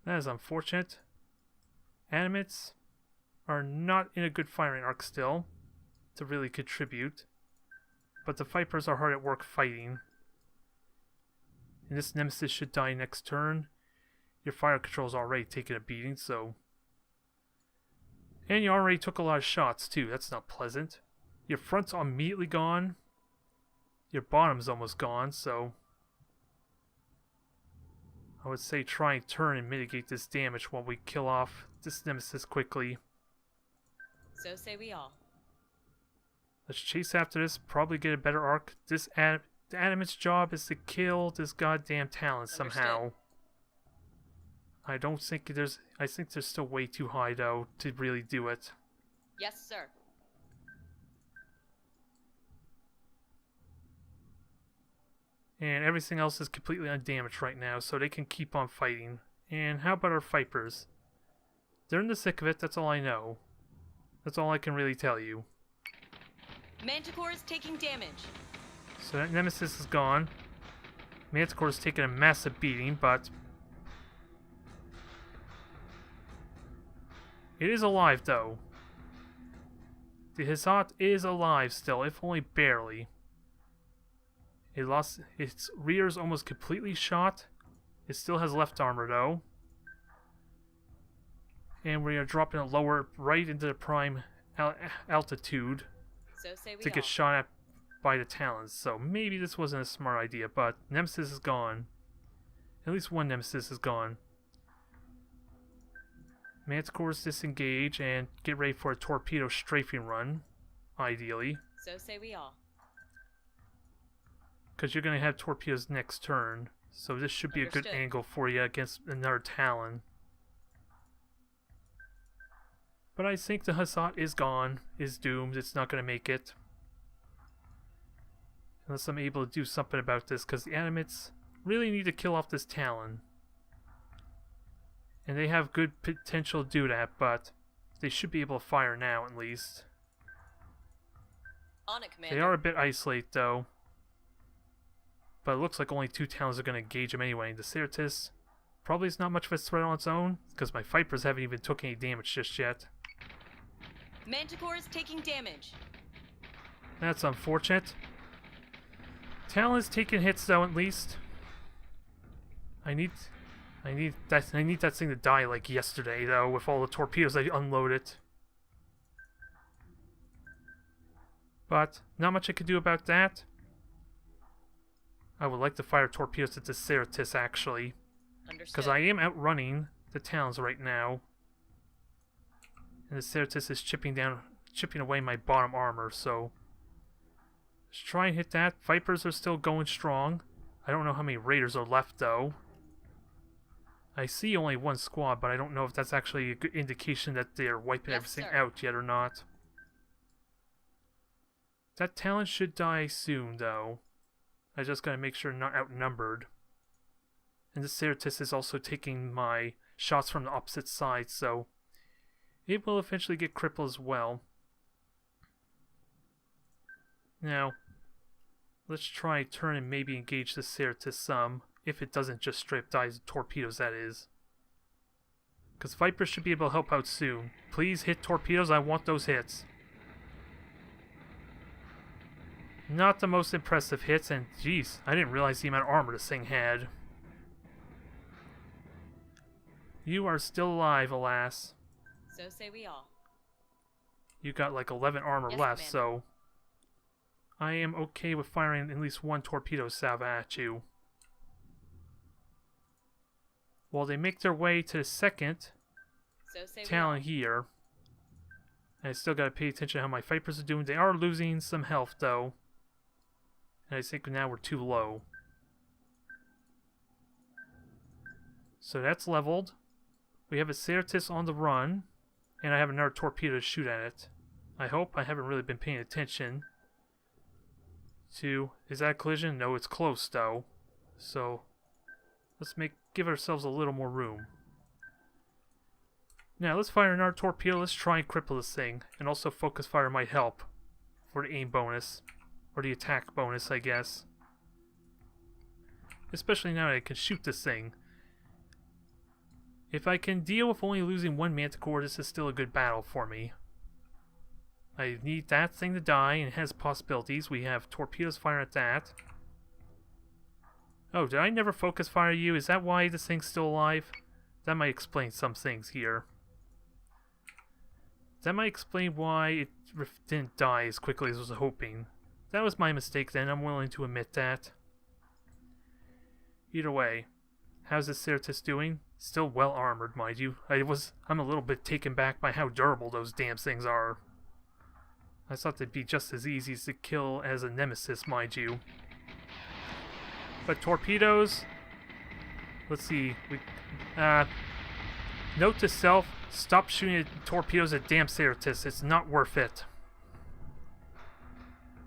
That is unfortunate. Animates are not in a good firing arc still to really contribute, but the Vipers are hard at work fighting. And this Nemesis should die next turn. Your fire control's already taking a beating, so... And you already took a lot of shots too, that's not pleasant. Your front's immediately gone. Your bottom's almost gone, so... I would say try and turn and mitigate this damage while we kill off this Nemesis quickly. So say we all. Let's chase after this, probably get a better arc. The Animate's job is to kill this goddamn Talon somehow. Understood. I don't think there's... I think they're still way too high, though, to really do it. Yes, sir. And everything else is completely undamaged right now, so they can keep on fighting. And how about our Vipers? They're in the thick of it, that's all I know. That's all I can really tell you. Manticore is taking damage. So that Nemesis is gone. Manticore's taken a massive beating, but... it is alive, though. The Hussat is alive still, if only barely. It lost its rear's almost completely shot. It still has left armor, though. And we are dropping it lower, right into the prime altitude So say we to all. get shot at by the Talons. So maybe this wasn't a smart idea, but Nemesis is gone. At least one Nemesis is gone. Manticores disengage and get ready for a torpedo strafing run, ideally. So say we all. Because you're going to have torpedoes next turn. So this should be a good Understood. angle for you against another Talon. But I think the Hussat is gone, is doomed, it's not going to make it. Unless I'm able to do something about this, because the Animates really need to kill off this Talon. And they have good potential to do that, but they should be able to fire now at least. On it, Commander. They are a bit isolated though. But it looks like only two Talons are going to engage them anyway. The Certus probably is not much of a threat on its own, because my Vipers haven't even took any damage just yet. Manticore is taking damage. That's unfortunate. Talon's taking hits though at least. I need that thing to die like yesterday though, with all the torpedoes I unloaded. But not much I could do about that. I would like to fire torpedoes at the Certus actually, Understood. because I am outrunning the Talons right now. And the Certus is chipping away my bottom armor, so let's try and hit that. Vipers are still going strong. I don't know how many Raiders are left though. I see only one squad, but I don't know if that's actually a good indication that they're wiping Yes, everything sir. out yet or not. That Talon should die soon though. I just gotta make sure not outnumbered. And the Certus is also taking my shots from the opposite side, so it will eventually get crippled as well. Now, let's try turn and maybe engage the Certus some, if it doesn't just straight up die to torpedoes, that is. Because Vipers should be able to help out soon. Please hit torpedoes, I want those hits. Not the most impressive hits, and jeez, I didn't realize the amount of armor this thing had. You are still alive, alas. So say we all. You got like 11 armor Yes, left, Commander. so I am okay with firing at least one torpedo salvo at you. While they make their way to the second So say Talon here, I still gotta pay attention to how my Vipers are doing. They are losing some health though, and I think now we're too low. So that's leveled. We have a Certus on the run, and I have another torpedo to shoot at it. I hope. I haven't really been paying attention. 2. Is that a collision? No, it's close though. So let's give ourselves a little more room. Now let's fire another torpedo. Let's try and cripple this thing. And also focus fire might help for the aim bonus. Or the attack bonus, I guess. Especially now that I can shoot this thing. If I can deal with only losing one Manticore, this is still a good battle for me. I need that thing to die, and it has possibilities. We have torpedoes firing at that. Oh, did I never focus fire you? Is that why this thing's still alive? That might explain some things here. That might explain why it didn't die as quickly as I was hoping. That was my mistake then, I'm willing to admit that. Either way, how's this Certus doing? Still well armored, mind you. I'm a little bit taken back by how durable those damn things are. I thought they'd be just as easy to kill as a Nemesis, mind you. But torpedoes... Let's see. Note to self, stop shooting torpedoes at damn Certus. It's not worth it.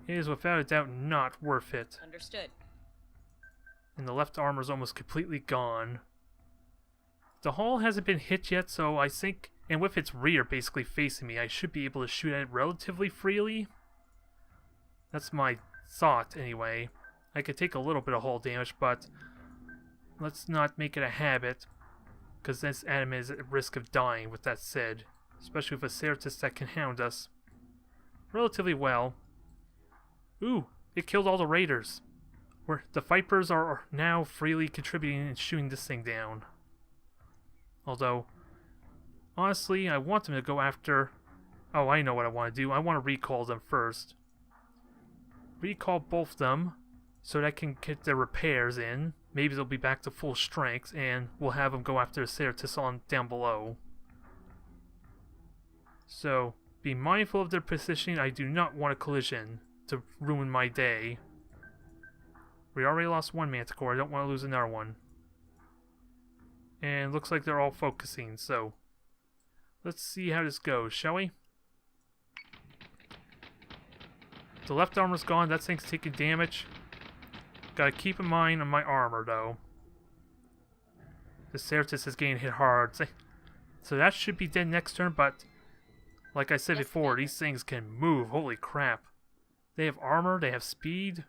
It is without a doubt not worth it. Understood. And the left armor is almost completely gone. The hull hasn't been hit yet, so I think, and with its rear basically facing me, I should be able to shoot at it relatively freely. That's my thought, anyway. I could take a little bit of hull damage, but let's not make it a habit, because this Adam is at risk of dying, with that said. Especially with a Certus that can hound us relatively well. Ooh, it killed all the raiders. The Vipers are now freely contributing and shooting this thing down. Although, honestly, I want them to go after... Oh, I know what I want to do. I want to recall them first. Recall both of them, so that I can get their repairs in. Maybe they'll be back to full strength, and we'll have them go after the Certus on down below. So, be mindful of their positioning. I do not want a collision to ruin my day. We already lost one Manticore. I don't want to lose another one. And looks like they're all focusing, so let's see how this goes, shall we? The left armor's gone. That thing's taking damage. Gotta keep in mind on my armor, though. The Certus is getting hit hard. So that should be dead next turn, but like I said before, these things can move. Holy crap. They have armor, they have speed.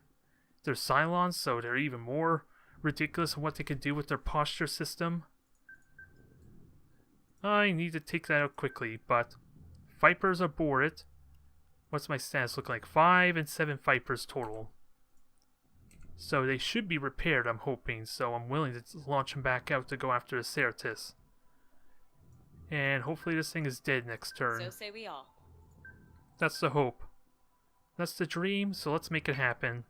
They're Cylons, so they're even more ridiculous in what they can do with their posture system. I need to take that out quickly, but Vipers aboard it. What's my stats look like? 5 and 7 Vipers total. So they should be repaired, I'm hoping, so I'm willing to launch them back out to go after the Certus. And hopefully this thing is dead next turn. So say we all. That's the hope. That's the dream, so let's make it happen.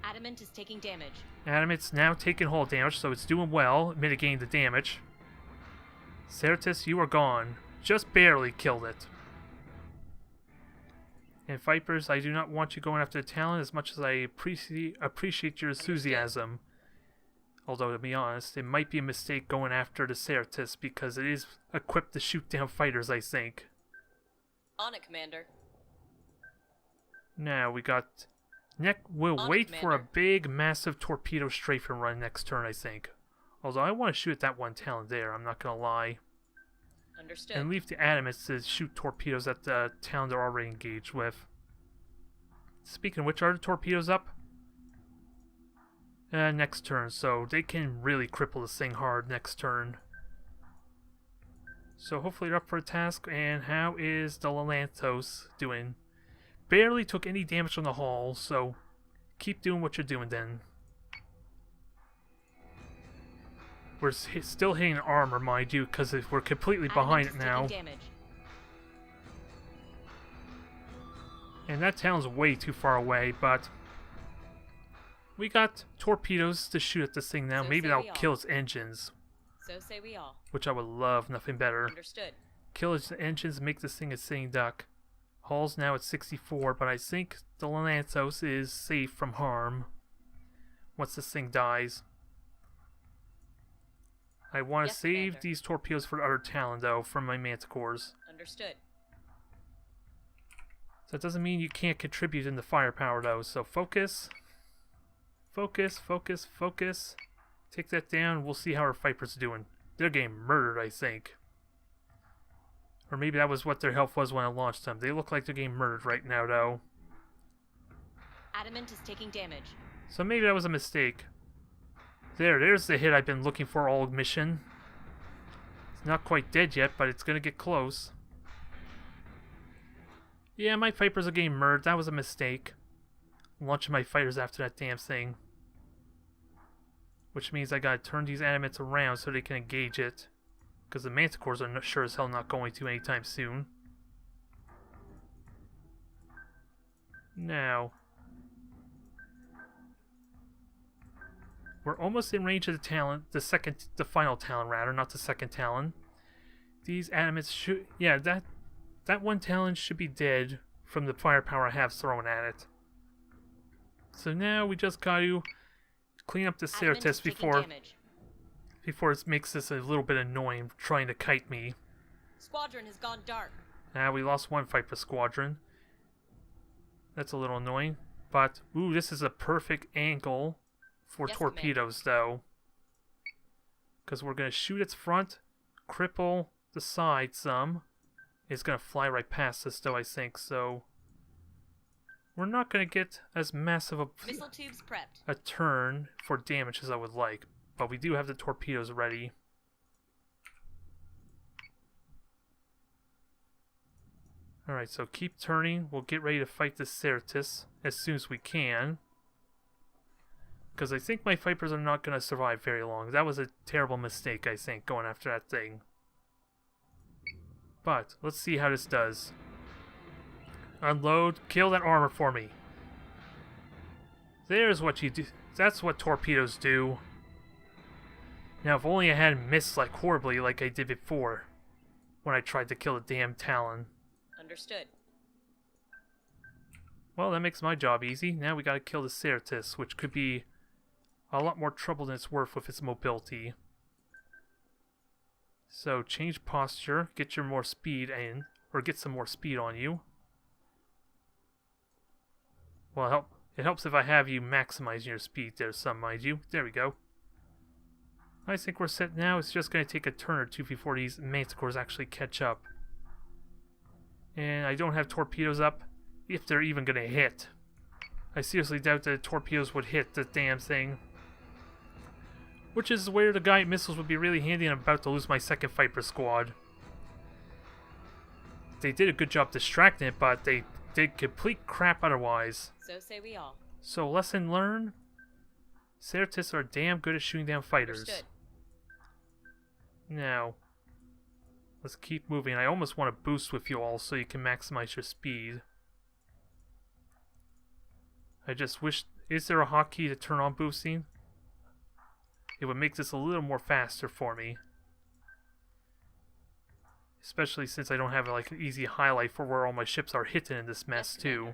Adamant is taking damage. Adamant's now taking hull damage, so it's doing well, mitigating the damage. Certus, you are gone. Just barely killed it. And Vipers, I do not want you going after the Talon as much as I appreciate your enthusiasm. Although, to be honest, it might be a mistake going after the Certus because it is equipped to shoot down fighters, I think. On it, Commander. Now, we got... We'll wait for a big, massive torpedo strafing run next turn, I think. Although I want to shoot at that one Talon there, I'm not going to lie. Understood. And leave the Artemis to shoot torpedoes at the Talon they're already engaged with. Speaking of which, are the torpedoes up? Next turn, so they can really cripple this thing hard next turn. So hopefully they're up for a task. And how is the Lelanthos doing? Barely took any damage from the hull, so keep doing what you're doing then. We're still hitting armor, mind you, because we're completely behind it now. And that Talon's way too far away, but we got torpedoes to shoot at this thing now. Maybe that'll kill its engines. So say we all. Which I would love, nothing better. Understood. Kill its engines and make this thing a sitting duck. Hull's now at 64, but I think the Lelanthos is safe from harm once this thing dies. I want to save Commander. these torpedoes for the other Talon, though, from my Manticores. Understood. So that doesn't mean you can't contribute in the firepower though. So focus. Focus, focus, focus. Take that down. We'll see how our Vipers are doing. They're getting murdered, I think. Or maybe that was what their health was when I launched them. They look like they're getting murdered right now though. Adamant is taking damage. So maybe that was a mistake. There's the hit I've been looking for all mission. It's not quite dead yet, but it's gonna get close. Yeah, my Vipers are getting murdered. That was a mistake. Launching my fighters after that damn thing. Which means I gotta turn these animates around so they can engage it. Because the Manticores are sure as hell not going to anytime soon. Now. We're almost in range of the Talon, the final Talon rather, not the second Talon. These animates should, yeah, that one Talon should be dead from the firepower I have thrown at it. So now we just got to clean up the Certus before it makes this a little bit annoying trying to kite me. Squadron has gone dark. We lost one Viper squadron. That's a little annoying, but ooh, this is a perfect angle for torpedoes, though. Because we're going to shoot its front, cripple the side some. It's going to fly right past us, though, I think. So we're not going to get as massive Missile tubes prepped. a turn for damage as I would like. But we do have the torpedoes ready. Alright, so keep turning. We'll get ready to fight the Certus as soon as we can. Because I think my Vipers are not going to survive very long. That was a terrible mistake, I think, going after that thing. But, let's see how this does. Unload. Kill that armor for me. There's what you do. That's what torpedoes do. Now, if only I hadn't missed like horribly like I did before. When I tried to kill the damn Talon. Understood. Well, that makes my job easy. Now we gotta kill the Certus, which could be a lot more trouble than it's worth with its mobility. So, change posture, get your more speed in, or get some more speed on you. Well, it helps if I have you maximize your speed there some, mind you. There we go. I think we're set now. It's just going to take a turn or two before these Manticores actually catch up. And I don't have torpedoes up, if they're even going to hit. I seriously doubt that torpedoes would hit the damn thing. Which is where the guided missiles would be really handy, and I'm about to lose my second Viper squad. They did a good job distracting it, but they did complete crap otherwise. So say we all. So lesson learned. Certus are damn good at shooting down fighters. Understood. Now, let's keep moving. I almost want to boost with you all so you can maximize your speed. I just wish... Is there a hotkey to turn on boosting? It would make this a little more faster for me. Especially since I don't have like an easy highlight for where all my ships are hitting in this mess too.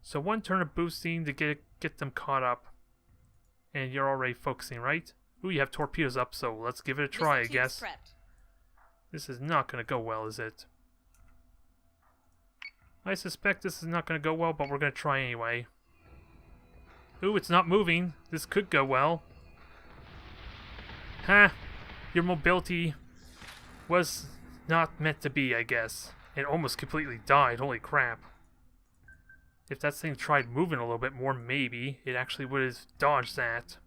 So one turn of boosting to get them caught up. And you're already focusing, right? Ooh, you have torpedoes up, so let's give it a try, I guess. Prepped. This is not going to go well, is it? I suspect this is not going to go well, but we're going to try anyway. Ooh, it's not moving. This could go well. Ha! Your mobility was not meant to be, I guess. It almost completely died, holy crap. If that thing tried moving a little bit more, maybe it actually would have dodged that.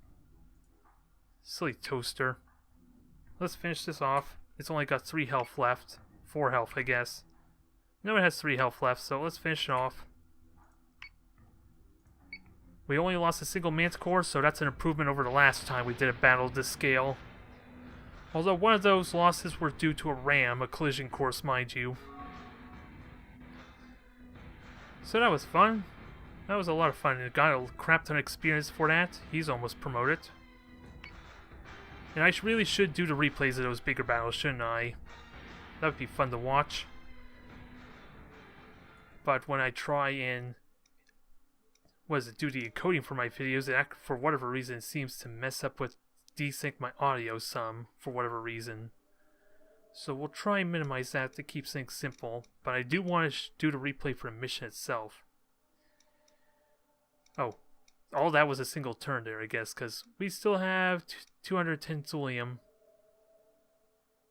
Silly toaster. Let's finish this off. It's only got 3 health left. 4 health, I guess. No, it has 3 health left, so let's finish it off. We only lost a single Manticore, so that's an improvement over the last time we did a battle this scale. Although one of those losses were due to a ram, a collision course, mind you. So that was fun. That was a lot of fun, and got a crap ton of experience for that. He's almost promoted. And I really should do the replays of those bigger battles, shouldn't I? That would be fun to watch. But when I try and do the encoding for my videos, it for whatever reason seems to mess up with desync my audio some, for whatever reason. So we'll try and minimize that to keep things simple. But I do want to do the replay for the mission itself. Oh, all that was a single turn there, I guess, because we still have 210 thulium.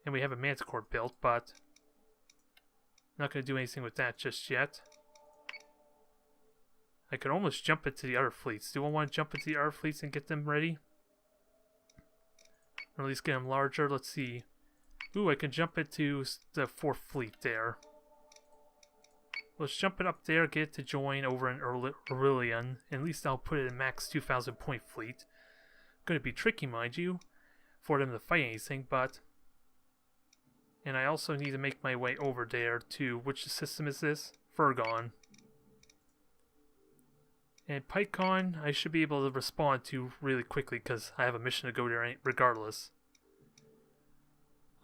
And we have a manticore built, but not going to do anything with that just yet. I could almost jump into the other fleets. Do I want to jump into the other fleets and get them ready? Or at least get them larger. Let's see. Ooh, I can jump into the 4th fleet there. Let's jump it up there, get it to join over in Aurelian. At least I'll put it in max 2,000 point fleet. Going to be tricky, mind you, for them to fight anything, but... And I also need to make my way over there to... Which system is this? Fergon. And PyCon, I should be able to respond to really quickly because I have a mission to go there regardless.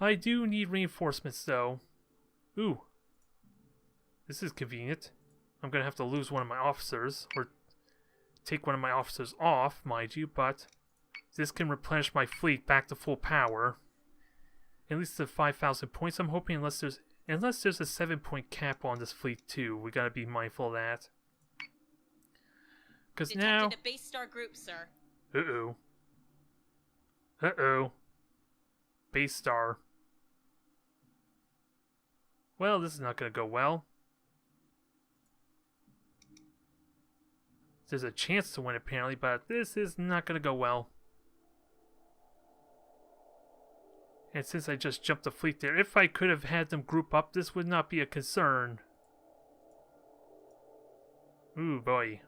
I do need reinforcements though. Ooh. This is convenient. I'm going to have to lose one of my officers, or take one of my officers off, mind you, but this can replenish my fleet back to full power. At least to 5,000 points, I'm hoping, unless there's a 7-point cap on this fleet too. We got to be mindful of that. Because now... Detected a base star group, sir. Uh-oh. Uh-oh. Base star. Well, this is not going to go well. There's a chance to win apparently, but this is not going to go well. And since I just jumped the fleet there, if I could have had them group up, this would not be a concern. Ooh, boy.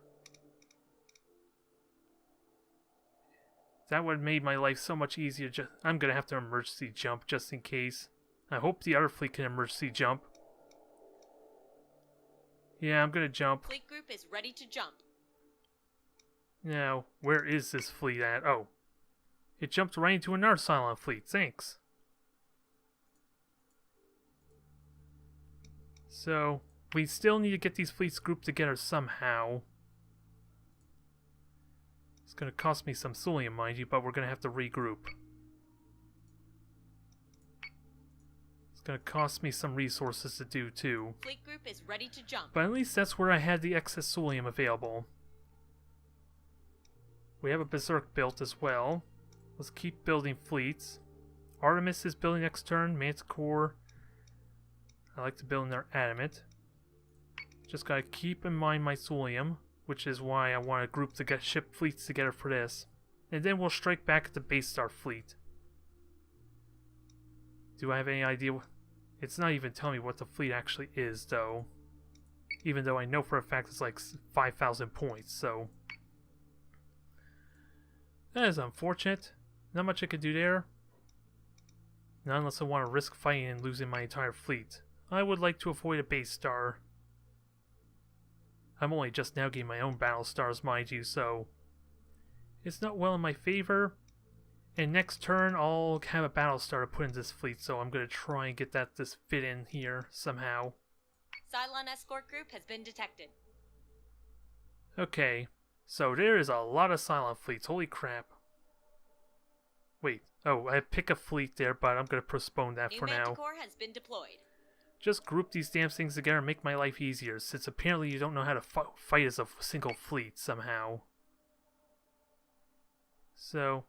That would have made my life so much easier. I'm going to have to emergency jump just in case. I hope the other fleet can emergency jump. Yeah, I'm going to jump. Fleet group is ready to jump. Now, where is this fleet at? Oh. It jumped right into another Cylon fleet. Thanks. So, we still need to get these fleets grouped together somehow. It's going to cost me some thulium, mind you, but we're going to have to regroup. It's going to cost me some resources to do, too. Fleet group is ready to jump. But at least that's where I had the excess thulium available. We have a Berserk built as well. Let's keep building fleets. Artemis is building next turn. Manticore. I like to build in their adamant. Just gotta keep in mind my thulium, which is why I want to group to get ship fleets together for this. And then we'll strike back at the base star fleet. Do I have any idea? It's not even telling me what the fleet actually is, though. Even though I know for a fact it's like 5,000 points, so... That is unfortunate. Not much I could do there. Not unless I want to risk fighting and losing my entire fleet. I would like to avoid a base star. I'm only just now getting my own Battlestars, mind you, so... It's not well in my favor. And next turn, I'll have a Battlestar to put in this fleet, so I'm going to try and get that to fit in here somehow. Cylon escort group has been detected. Okay. So there is a lot of Cylon fleets. Holy crap. Wait. Oh, I pick a fleet there, but I'm going to postpone that for now. Manticore has been deployed. Just group these damn things together and make my life easier, since apparently you don't know how to fight as a single fleet somehow. So,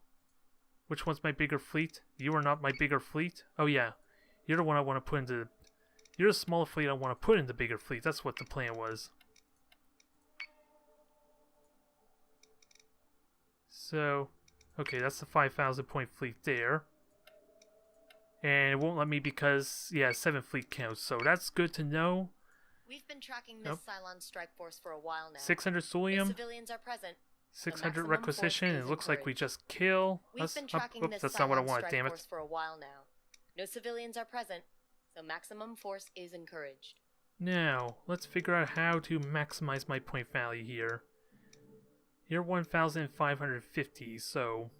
which one's my bigger fleet? You are not my bigger fleet? Oh yeah, you're the one I want to put into... You're the smaller fleet I want to put in the bigger fleet. That's what the plan was. So, okay, that's the 5,000 point fleet there. And it won't let me because, yeah, 7 fleet counts, so that's good to know. We've been tracking this Cylon strike force for a while now. 600 No thulium, civilians are present. 600 requisition, and it looks like we just kill. We've been tracking this that's not what I Cylon want, strike damn it. force for a while now. No civilians are present, so maximum force is encouraged. Now, let's figure out how to maximize my point value here. You're 1,550, so...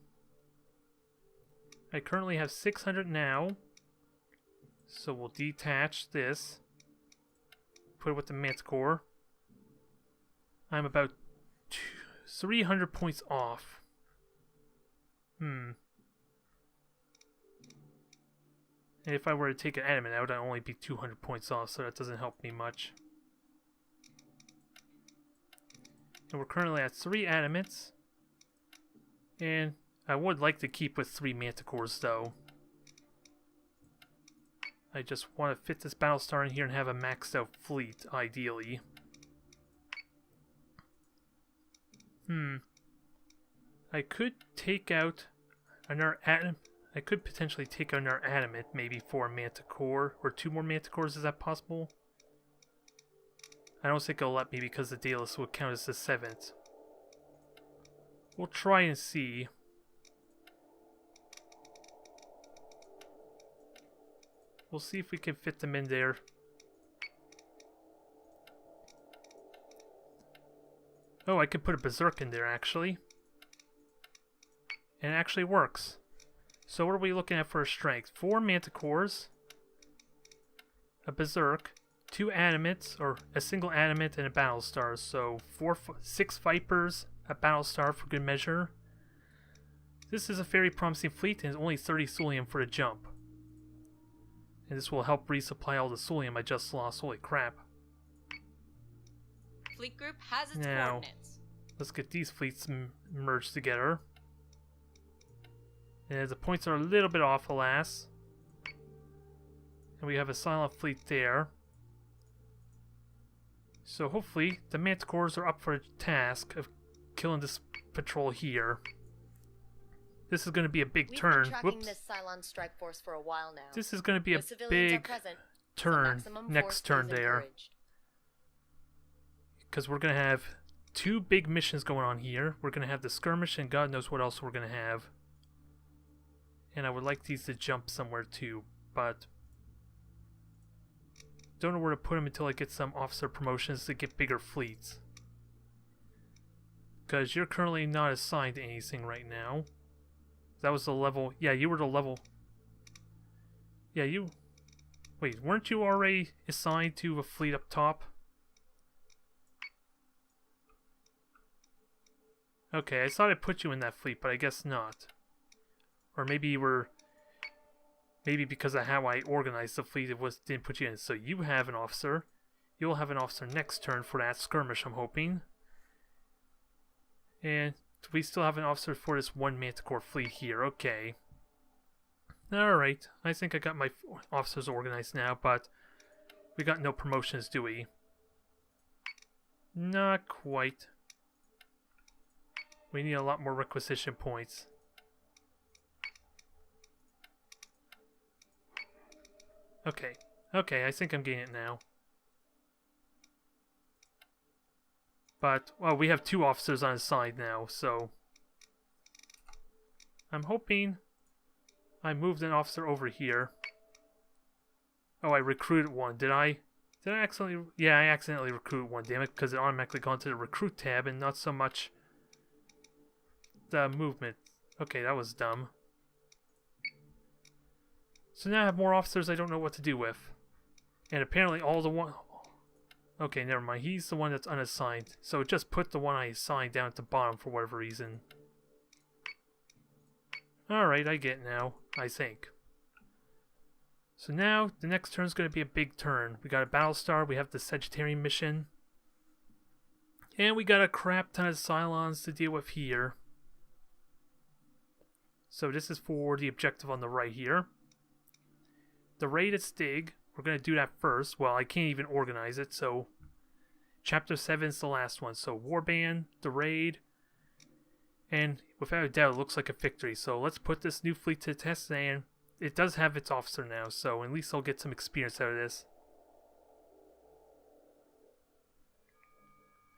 I currently have 600 now. So we'll detach this. Put it with the Manticore. I'm about 300 points off. And if I were to take an adamant out, I'd only be 200 points off, so that doesn't help me much. And we're currently at 3 adamants. And I would like to keep with 3 manticores, though. I just want to fit this Battlestar in here and have a maxed out fleet, ideally. I could take out another atom. I could potentially take out another adamant, maybe for a manticore, or 2 more manticores. Is that possible? I don't think it'll let me because the Daedalus will count as the 7th. We'll try and see. We'll see if we can fit them in there. Oh, I could put a Berserk in there, actually. And it actually works. So what are we looking at for a strength? 4 manticores, a Berserk, 2 adamants, or a single adamant and a Battlestar. So 6 Vipers, a Battlestar for good measure. This is a very promising fleet and it's only 30 Thulium for the jump. And this will help resupply all the Thulium I just lost. Holy crap. Fleet group has its Now, coordinates. let's get these fleets merged together. And the points are a little bit off, alas. And we have a Cylon fleet there. So hopefully the Manticores are up for the task of killing this patrol here. This is going to be a big turn. We've been tracking Whoops. this Cylon strike force for a while now. This is going to be No a civilians are big present, so turn maximum next force turn is there. encouraged. Because we're going to have 2 big missions going on here. We're going to have the skirmish and God knows what else we're going to have. And I would like these to jump somewhere too, but don't know where to put them until I get some officer promotions to get bigger fleets. Because you're currently not assigned to anything right now. That was the level. Yeah, you were the level. Yeah, you. Wait, weren't you already assigned to a fleet up top? Okay, I thought I put you in that fleet, but I guess not. Or maybe you were. Maybe because of how I organized the fleet, didn't put you in. So you have an officer. You'll have an officer next turn for that skirmish, I'm hoping. And we still have an officer for this 1 Manticore fleet here. Okay. Alright. I think I got my officers organized now, but we got no promotions, do we? Not quite. We need a lot more requisition points. Okay. Okay, I think I'm getting it now. But, well, we have 2 officers on his side now, so I'm hoping I moved an officer over here. Oh, I recruited 1. Did I accidentally? Yeah, I accidentally recruited 1, damn it, because it automatically gone to the recruit tab and not so much the movement. Okay, that was dumb. So now I have more officers I don't know what to do with. And apparently all the one... Okay, never mind. He's the one that's unassigned. So just put the one I assigned down at the bottom for whatever reason. Alright, I get it now, I think. So now, the next turn is going to be a big turn. We got a Battlestar, we have the Sagittarian mission. And we got a crap ton of Cylons to deal with here. So this is for the objective on the right here. The raid at Stig, we're going to do that first. Well, I can't even organize it, so Chapter 7 is the last one. So Warband, the raid, and without a doubt it looks like a victory. So let's put this new fleet to the test, and it does have its officer now, so at least I'll get some experience out of this.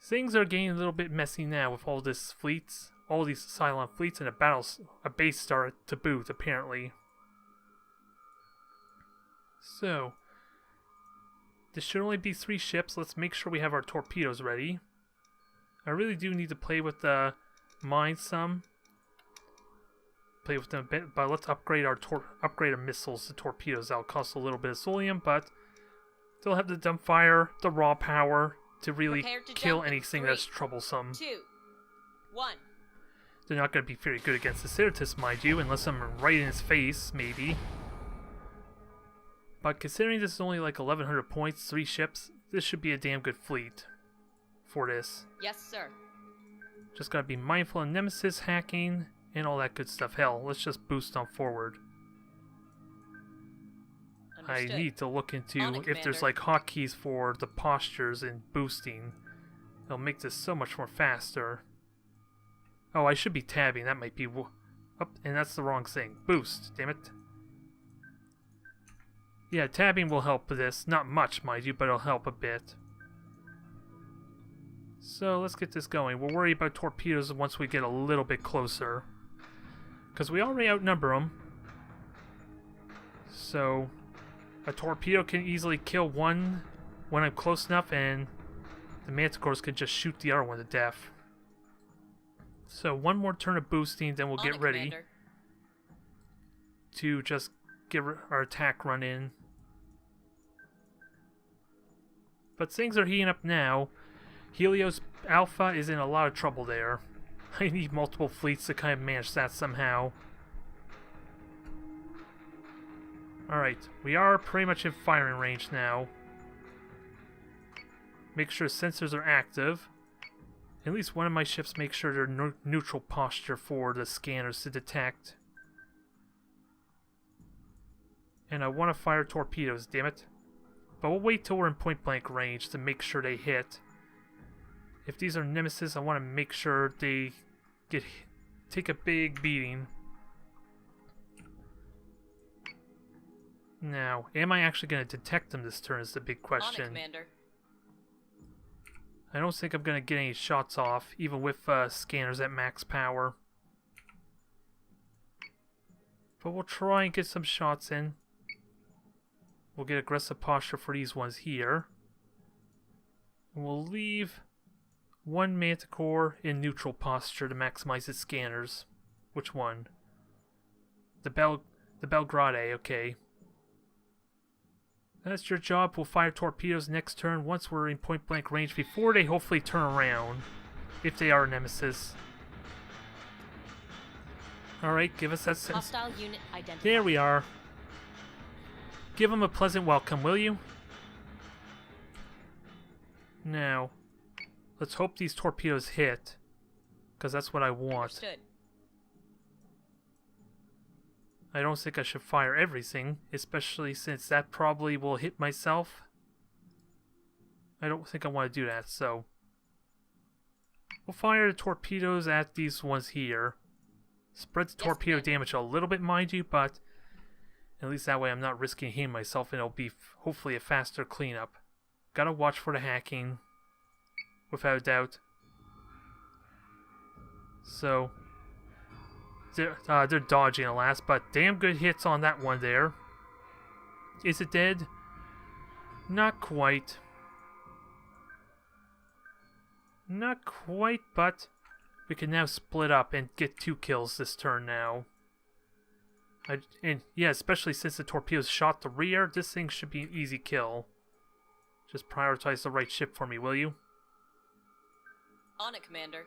Things are getting a little bit messy now with all these fleets, all these Cylon fleets, and a base star to boot, apparently. So, this should only be 3 ships. Let's make sure we have our torpedoes ready. I really do need to play with the mines some. Play with them a bit, but let's upgrade our missiles to torpedoes. That'll cost a little bit of Thulium, but they'll have the dumbfire, the raw power to really kill anything that's troublesome. 2, 1. They're not going to be very good against the Certus, mind you, unless I'm right in his face, maybe. But considering this is only like 1100 points, 3 ships, this should be a damn good fleet for this. Yes, sir. Just gotta be mindful of Nemesis hacking and all that good stuff. Hell, let's just boost on forward. Understood. I need to look into On it, if there's Commander. like hotkeys for the postures and boosting. It'll make this so much more faster. Oh, I should be tabbing. That might be... Oh, and that's the wrong thing. Boost, damn it. Yeah, tabbing will help with this. Not much, mind you, but it'll help a bit. So, let's get this going. We'll worry about torpedoes once we get a little bit closer. Because we already outnumber them. So, a torpedo can easily kill one when I'm close enough, and the Manticores can just shoot the other one to death. So, one more turn of boosting, then we'll On get it, ready Commander. to just get our attack run in. But things are heating up now. Helios Alpha is in a lot of trouble there. I need multiple fleets to kind of manage that somehow. Alright, we are pretty much in firing range now. Make sure sensors are active. At least one of my ships make sure they're neutral posture for the scanners to detect. And I want to fire torpedoes, damn it. But we'll wait till we're in point blank range to make sure they hit. If these are Nemesis, I want to make sure they take a big beating. Now, am I actually going to detect them this turn is the big On it, question. Commander. I don't think I'm going to get any shots off, even with scanners at max power. But we'll try and get some shots in. We'll get aggressive posture for these ones here. And we'll leave one Manticore in neutral posture to maximize its scanners. Which one? The Belgrade, okay. That's your job. We'll fire torpedoes next turn once we're in point blank range before they hopefully turn around. If they are Nemesis. Alright, give us that sense. Hostile unit identified. There we are. Give them a pleasant welcome, will you? Now, let's hope these torpedoes hit. Because that's what I want. Understood. I don't think I should fire everything, especially since that probably will hit myself. I don't think I want to do that, so... We'll fire the torpedoes at these ones here. Spread the Yes, torpedo Commander. damage a little bit, mind you, but... At least that way I'm not risking hitting myself, and it'll be hopefully a faster cleanup. Gotta watch for the hacking. Without a doubt. So... They're dodging, alas, but damn good hits on that one there. Is it dead? Not quite. Not quite, but we can now split up and get 2 kills this turn now. And yeah, especially since the torpedoes shot the rear, this thing should be an easy kill. Just prioritize the right ship for me, will you? On it, Commander.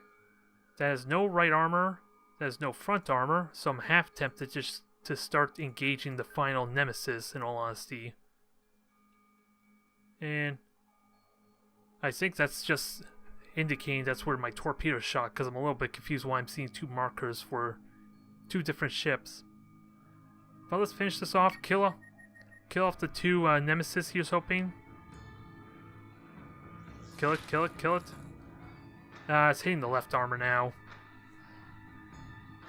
That has no right armor. There's no front armor, so I'm half tempted just to start engaging the final Nemesis, in all honesty. And I think that's just indicating that's where my torpedo shot, because I'm a little bit confused why I'm seeing 2 markers for 2 different ships. But let's finish this off. Kill off the 2 Nemesis he was hoping. Kill it, kill it, kill it. It's hitting the left armor now.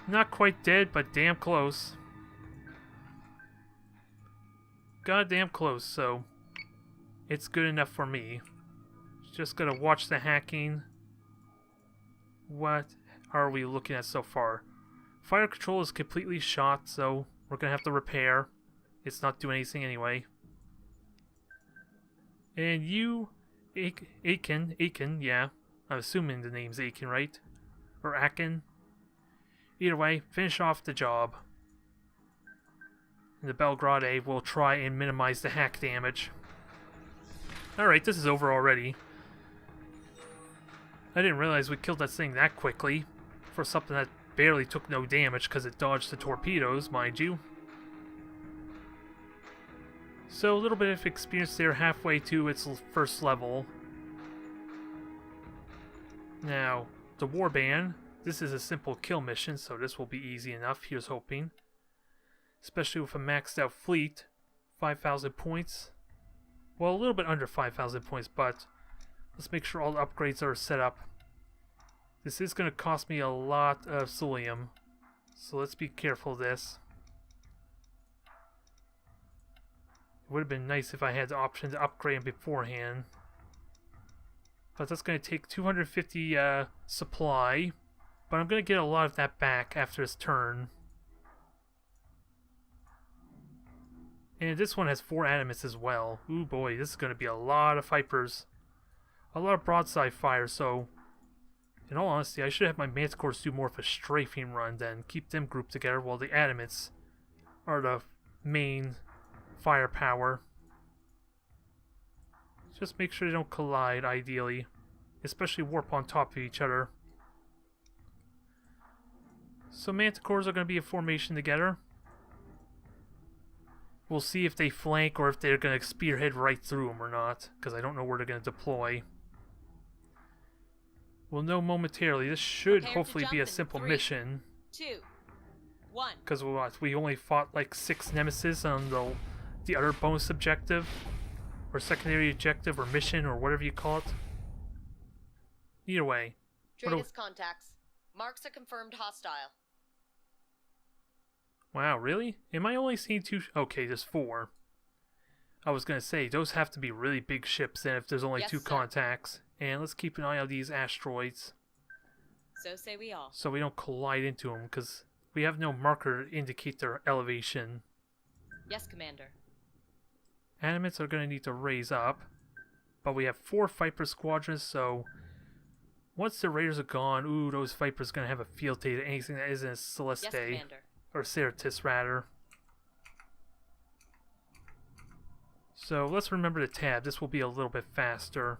Not quite dead, but damn close. Goddamn close, so it's good enough for me. Just gotta watch the hacking. What are we looking at so far? Fire control is completely shot, so we're gonna have to repair. It's not doing anything anyway. And you, Aiken, yeah. I'm assuming the name's Aiken, right? Or Akin? Either way, finish off the job. And the Belgrade will try and minimize the hack damage. Alright, this is over already. I didn't realize we killed that thing that quickly. For something that barely took no damage because it dodged the torpedoes, mind you. So a little bit of experience there, halfway to its first level. Now, the Warband. This is a simple kill mission, so this will be easy enough, here's hoping. Especially with a maxed out fleet. 5,000 points. Well, a little bit under 5,000 points, but let's make sure all the upgrades are set up. This is going to cost me a lot of Cylon, so let's be careful of this. It would have been nice if I had the option to upgrade them beforehand. But that's going to take 250 supply. But I'm going to get a lot of that back after this turn. And this one has 4 Artemis as well. Ooh boy, this is going to be a lot of Vipers. A lot of broadside fire, so in all honesty, I should have my Manticores do more of a strafing run than keep them grouped together while the Artemis are the main firepower. Just make sure they don't collide, ideally. Especially warp on top of each other. So Manticores are going to be in formation together. We'll see if they flank or if they're going to spearhead right through them or not, because I don't know where they're going to deploy. We'll know momentarily. This should hopefully be a simple mission. 2, 1. Because we only fought like 6 Nemesis on the other bonus objective, or secondary objective, or mission, or whatever you call it. Either way. Dratus contacts. Marks a confirmed hostile. Wow, really? Am I only seeing 2? Okay, there's 4. I was going to say, those have to be really big ships then if there's only 2 contacts. And let's keep an eye on these asteroids. So say we all. So we don't collide into them, because we have no marker to indicate their elevation. Yes, Commander. Animates are going to need to raise up. But we have 4 Viper squadrons, so once the Raiders are gone, ooh, those Vipers are going to have a field day to anything that isn't a Celeste. Yes, Commander. Or Ceratus, rather. So let's remember to tab. This will be a little bit faster.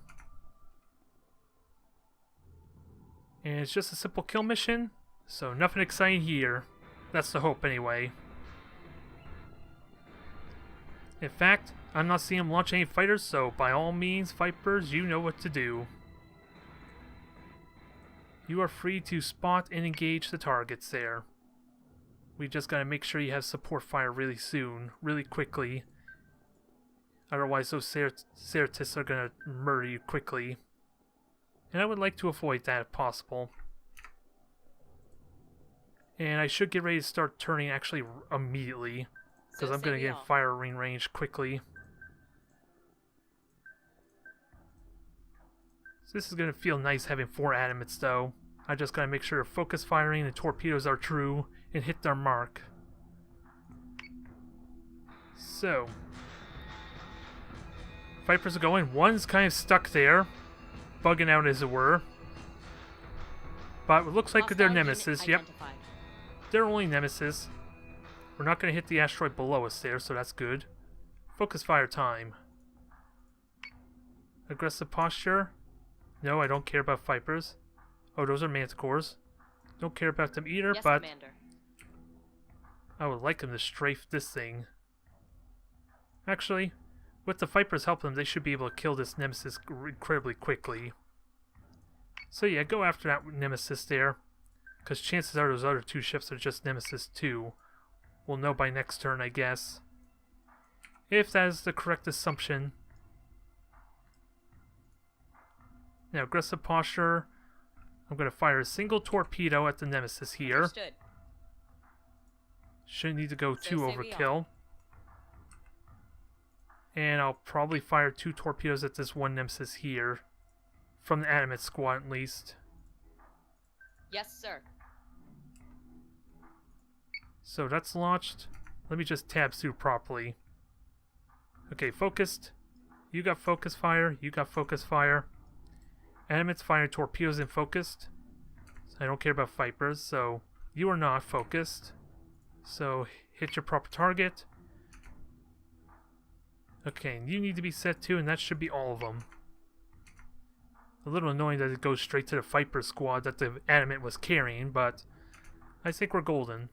And it's just a simple kill mission, so nothing exciting here. That's the hope, anyway. In fact, I'm not seeing them launch any fighters, so by all means, Vipers, you know what to do. You are free to spot and engage the targets there. We just gotta make sure you have support fire really soon, really quickly. Otherwise, those Ceratists are gonna murder you quickly. And I would like to avoid that if possible. And I should get ready to start turning actually immediately, because I'm gonna get in firing range quickly. So this is gonna feel nice having 4 Adamants though. I just gotta make sure focus firing and torpedoes are true and hit their mark. So Vipers are going. One's kind of stuck there, bugging out as it were. But it looks like they're Nemesis. Yep. They're only Nemesis. We're not going to hit the asteroid below us there, so that's good. Focus fire time. Aggressive posture. No, I don't care about Vipers. Oh, those are Manticores. Don't care about them either, yes, but Commander. I would like them to strafe this thing. Actually, with the Vipers helping them, they should be able to kill this Nemesis incredibly quickly. So yeah, go after that Nemesis there. Because chances are those other 2 ships are just Nemesis 2. We'll know by next turn, I guess. If that is the correct assumption. Now, aggressive posture. I'm going to fire a single torpedo at the Nemesis here. Understood. Shouldn't need to go too say overkill. And I'll probably fire 2 torpedoes at this one Nemesis here. From the Animate squad, at least. Yes, sir. So that's launched. Let me just tab through properly. Okay, focused. You got focus fire. You got focus fire. Animates firing torpedoes and focused. I don't care about Vipers, so you are not focused. So hit your proper target. Okay, and you need to be set too, and that should be all of them. A little annoying that it goes straight to the Viper squad that the Animate was carrying, but I think we're golden.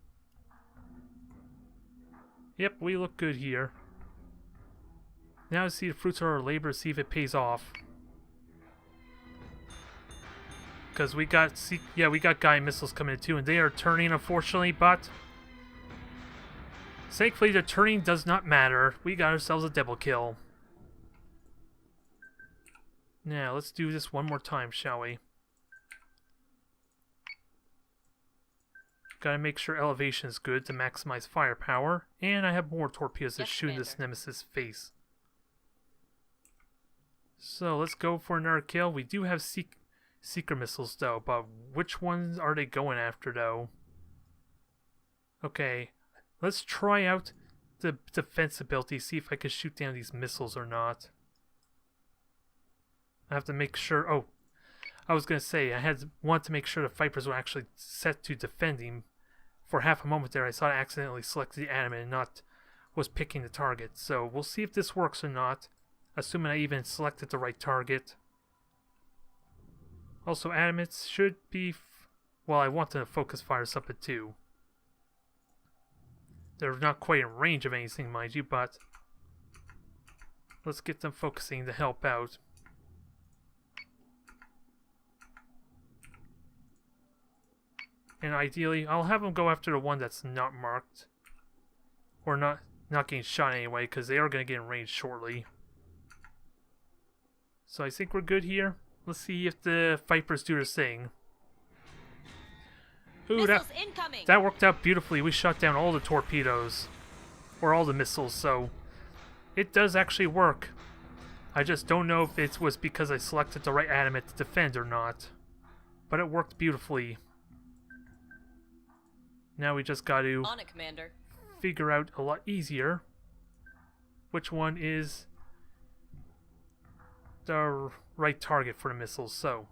Yep, we look good here. Now to see the fruits of our labor, see if it pays off. Because we got Gaia missiles coming in too, and they are turning, unfortunately, but thankfully the turning does not matter. We got ourselves a double kill. Now, let's do this one more time, shall we? Gotta make sure elevation is good to maximize firepower, and I have more torpedoes to shoot in this Nemesis face. So, let's go for another kill. We do have Seeker missiles, though, but which ones are they going after, though? Okay, let's try out the defense ability, see if I can shoot down these missiles or not. I have to make sure... Oh, I was going to say, want to make sure the Vipers were actually set to defending. For half a moment there, I thought I accidentally selected the adamant and not was picking the target. So, we'll see if this works or not, assuming I even selected the right target. Also, adamants should be... well, I want to focus fires up at 2. They're not quite in range of anything, mind you, but let's get them focusing to help out. And ideally, I'll have them go after the one that's not marked. Or not getting shot anyway, because they are going to get in range shortly. So I think we're good here. Let's see if the Vipers do their thing. Ooh, that worked out beautifully. We shot down all the torpedoes. Or all the missiles, so it does actually work. I just don't know if it was because I selected the right adamant to defend or not. But it worked beautifully. Now we just got to on it, Commander. Figure out a lot easier which one is the right target for the missiles. So,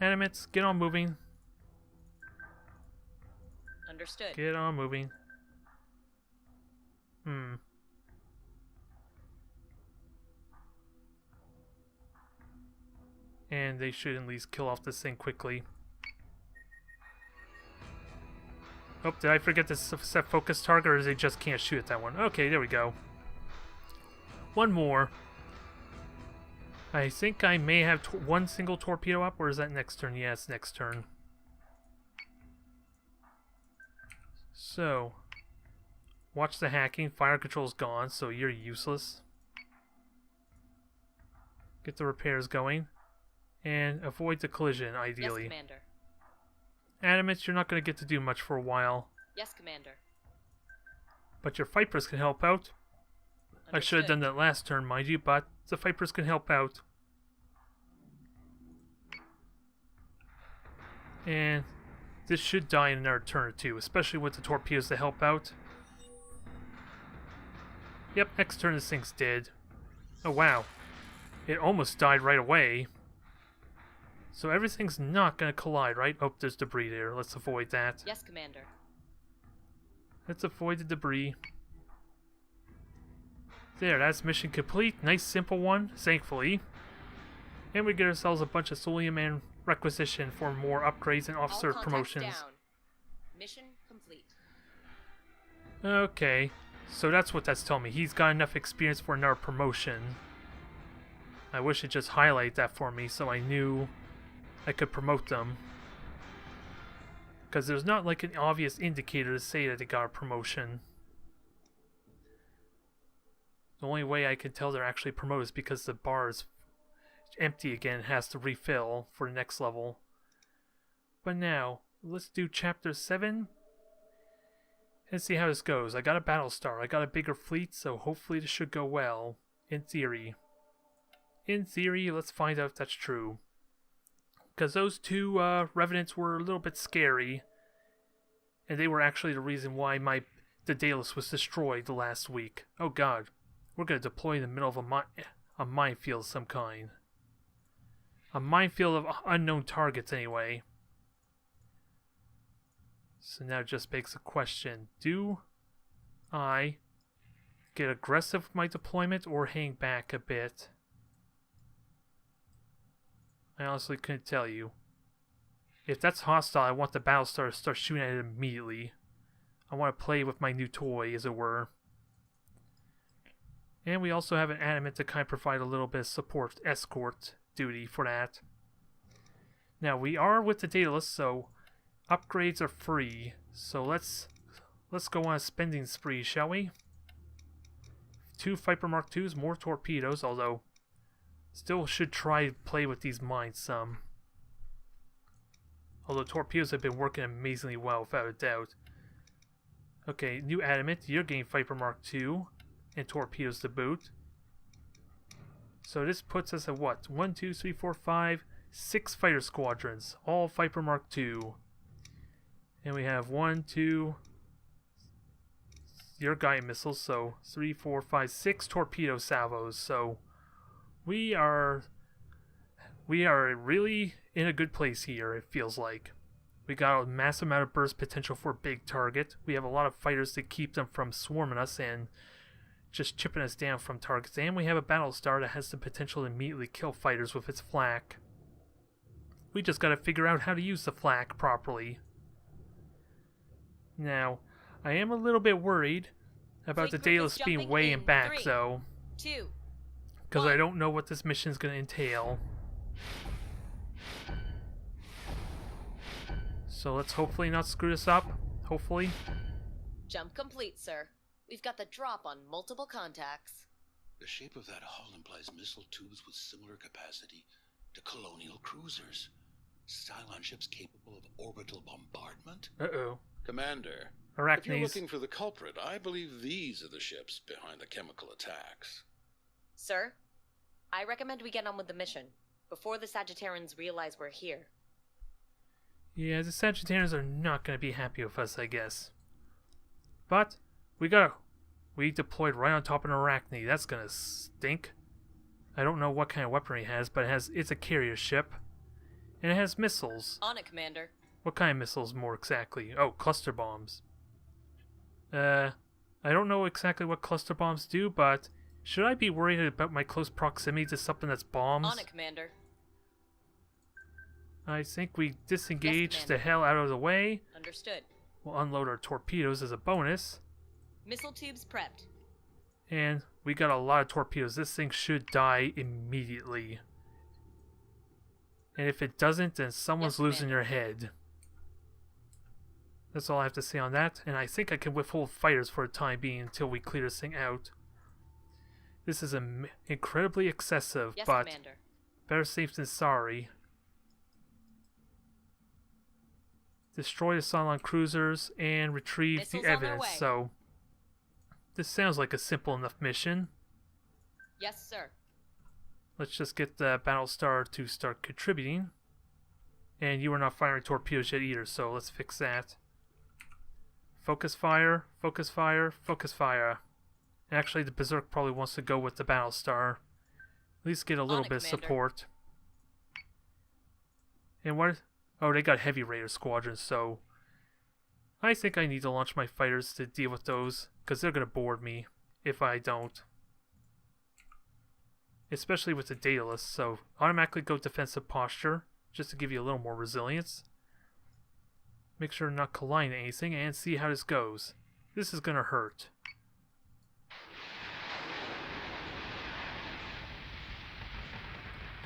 animates, get on moving. Understood. Get on moving. And they should at least kill off this thing quickly. Oh, did I forget to set focus target, or they just can't shoot at that one? Okay, there we go. One more. I think I may have one single torpedo up, or is that next turn? Yeah, it's next turn. So, watch the hacking. Fire control's gone, so you're useless. Get the repairs going. And avoid the collision, ideally. Yes, Commander. Adamants, you're not going to get to do much for a while. Yes, Commander. But your Vipers can help out. Understood. I should have done that last turn, mind you, but the Vipers can help out. And this should die in another turn or two, especially with the torpedoes to help out. Yep, next turn this thing's dead. Oh wow. It almost died right away. So everything's not going to collide, right? Oh, there's debris there. Let's avoid that. Yes, Commander. Let's avoid the debris. There, that's mission complete. Nice, simple one, thankfully. And we get ourselves a bunch of Solium and requisition for more upgrades and officer promotions. Down. Mission complete. Okay, so that's what that's telling me. He's got enough experience for another promotion. I wish it just highlighted that for me so I knew I could promote them. Because there's not like an obvious indicator to say that they got a promotion. The only way I can tell they're actually promoted is because the bar is empty again and has to refill for the next level. But now, let's do Chapter 7 and see how this goes. I got a Battlestar, I got a bigger fleet, so hopefully this should go well. In theory. In theory, let's find out if that's true. Because those two Revenants were a little bit scary. And they were actually the reason why the Daedalus was destroyed the last week. Oh god. We're going to deploy in the middle of a minefield of some kind. A minefield of unknown targets anyway. So now it just begs the question. Do I get aggressive with my deployment or hang back a bit? I honestly couldn't tell you. If that's hostile, I want the Battlestar to start shooting at it immediately. I want to play with my new toy, as it were. And we also have an adamant to kind of provide a little bit of support, escort duty for that. Now we are with the Daedalus, so upgrades are free. So let's go on a spending spree, shall we? 2 Viper Mark IIs, more torpedoes, although still should try to play with these mines some. Although torpedoes have been working amazingly well, without a doubt. Okay, new adamant, you're getting Viper Mark II, and torpedoes to boot. So this puts us at what? 1, 2, 3, 4, 5, 6 fighter squadrons, all Viper Mark II. And we have 1, 2, your guided missiles, so 3, 4, 5, 6 torpedo salvos. So we are really in a good place here, it feels like. We got a massive amount of burst potential for a big target. We have a lot of fighters to keep them from swarming us and just chipping us down from targets. And we have a Battlestar that has the potential to immediately kill fighters with its flak. We just gotta figure out how to use the flak properly. Now, I am a little bit worried about the Daedalus being way in back, 3, though. 2, Because I don't know what this mission is going to entail. So let's hopefully not screw this up. Hopefully. Jump complete, sir. We've got the drop on multiple contacts. The shape of that hull implies missile tubes with similar capacity to colonial cruisers. Cylon ships capable of orbital bombardment? Uh-oh. Commander, if you're Arachnes. looking for the culprit, I believe these are the ships behind the chemical attacks. Sir, I recommend we get on with the mission before the Sagittarians realize we're here. Yeah, the Sagittarians are not going to be happy with us, I guess. But, we deployed right on top of an Arachne. That's going to stink. I don't know what kind of weaponry it has, but it's a carrier ship. And it has missiles. On it, Commander. What kind of missiles, more exactly? Oh, cluster bombs. I don't know exactly what cluster bombs do, but should I be worried about my close proximity to something that's bombs? On it, Commander. I think we disengage Yes, the hell out of the way. Understood. We'll unload our torpedoes as a bonus. Missile tubes prepped. And we got a lot of torpedoes. This thing should die immediately. And if it doesn't, then someone's Yes, losing Commander. their head. That's all I have to say on that. And I think I can withhold fighters for a time being until we clear this thing out. This is incredibly excessive, Yes, but Commander. better safe than sorry. Destroy the Cylon cruisers and retrieve Missiles the on their evidence. way. So, this sounds like a simple enough mission. Yes, sir. Let's just get the Battlestar to start contributing. And you are not firing torpedoes yet either, so let's fix that. Focus fire, focus fire, focus fire. And actually, the Berserk probably wants to go with the Battlestar. At least get a little it, bit of Commander. support. And what? Oh, they got heavy raider squadrons, so I think I need to launch my fighters to deal with those, because they're going to board me if I don't. Especially with the Daedalus, so automatically go defensive posture, just to give you a little more resilience. Make sure to not collide anything, and see how this goes. This is going to hurt.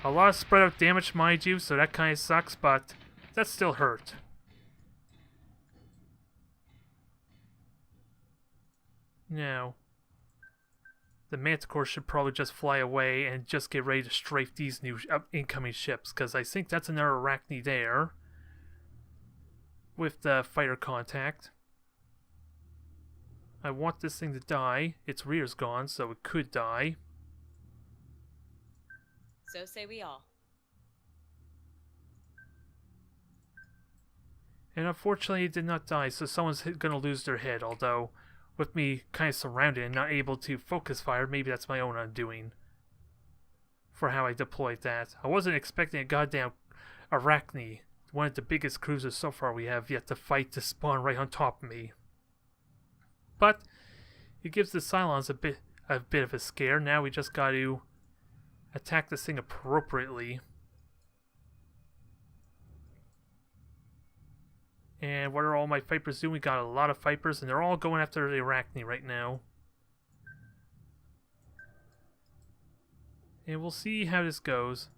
A lot of spread out damage, mind you, so that kind of sucks, but that still hurt. Now, the Manticore should probably just fly away and just get ready to strafe these new incoming ships, because I think that's another Arachne there with the fighter contact. I want this thing to die. Its rear's gone, so it could die. So say we all. And unfortunately, it did not die, so someone's going to lose their head, although with me kind of surrounded and not able to focus fire, maybe that's my own undoing for how I deployed that. I wasn't expecting a goddamn Arachne, one of the biggest cruisers so far we have yet to fight, to spawn right on top of me. But it gives the Cylons a bit of a scare. Now we just got to attack this thing appropriately. And what are all my Vipers doing? We got a lot of Vipers, and they're all going after the Arachne right now. And we'll see how this goes.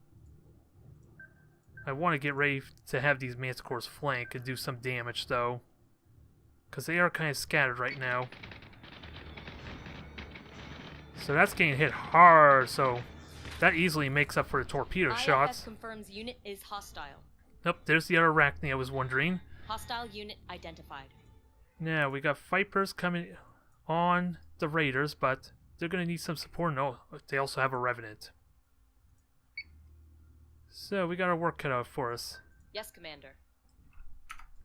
I want to get ready to have these Manticores flank and do some damage, though. Because they are kind of scattered right now. So that's getting hit hard, so that easily makes up for the torpedo shots. IFF confirms unit is hostile. Nope, there's the other Arachne I was wondering. Hostile unit identified. Now, we got Vipers coming on the Raiders, but they're going to need some support. No, they also have a Revenant. So, we got our work cut out for us. Yes, Commander.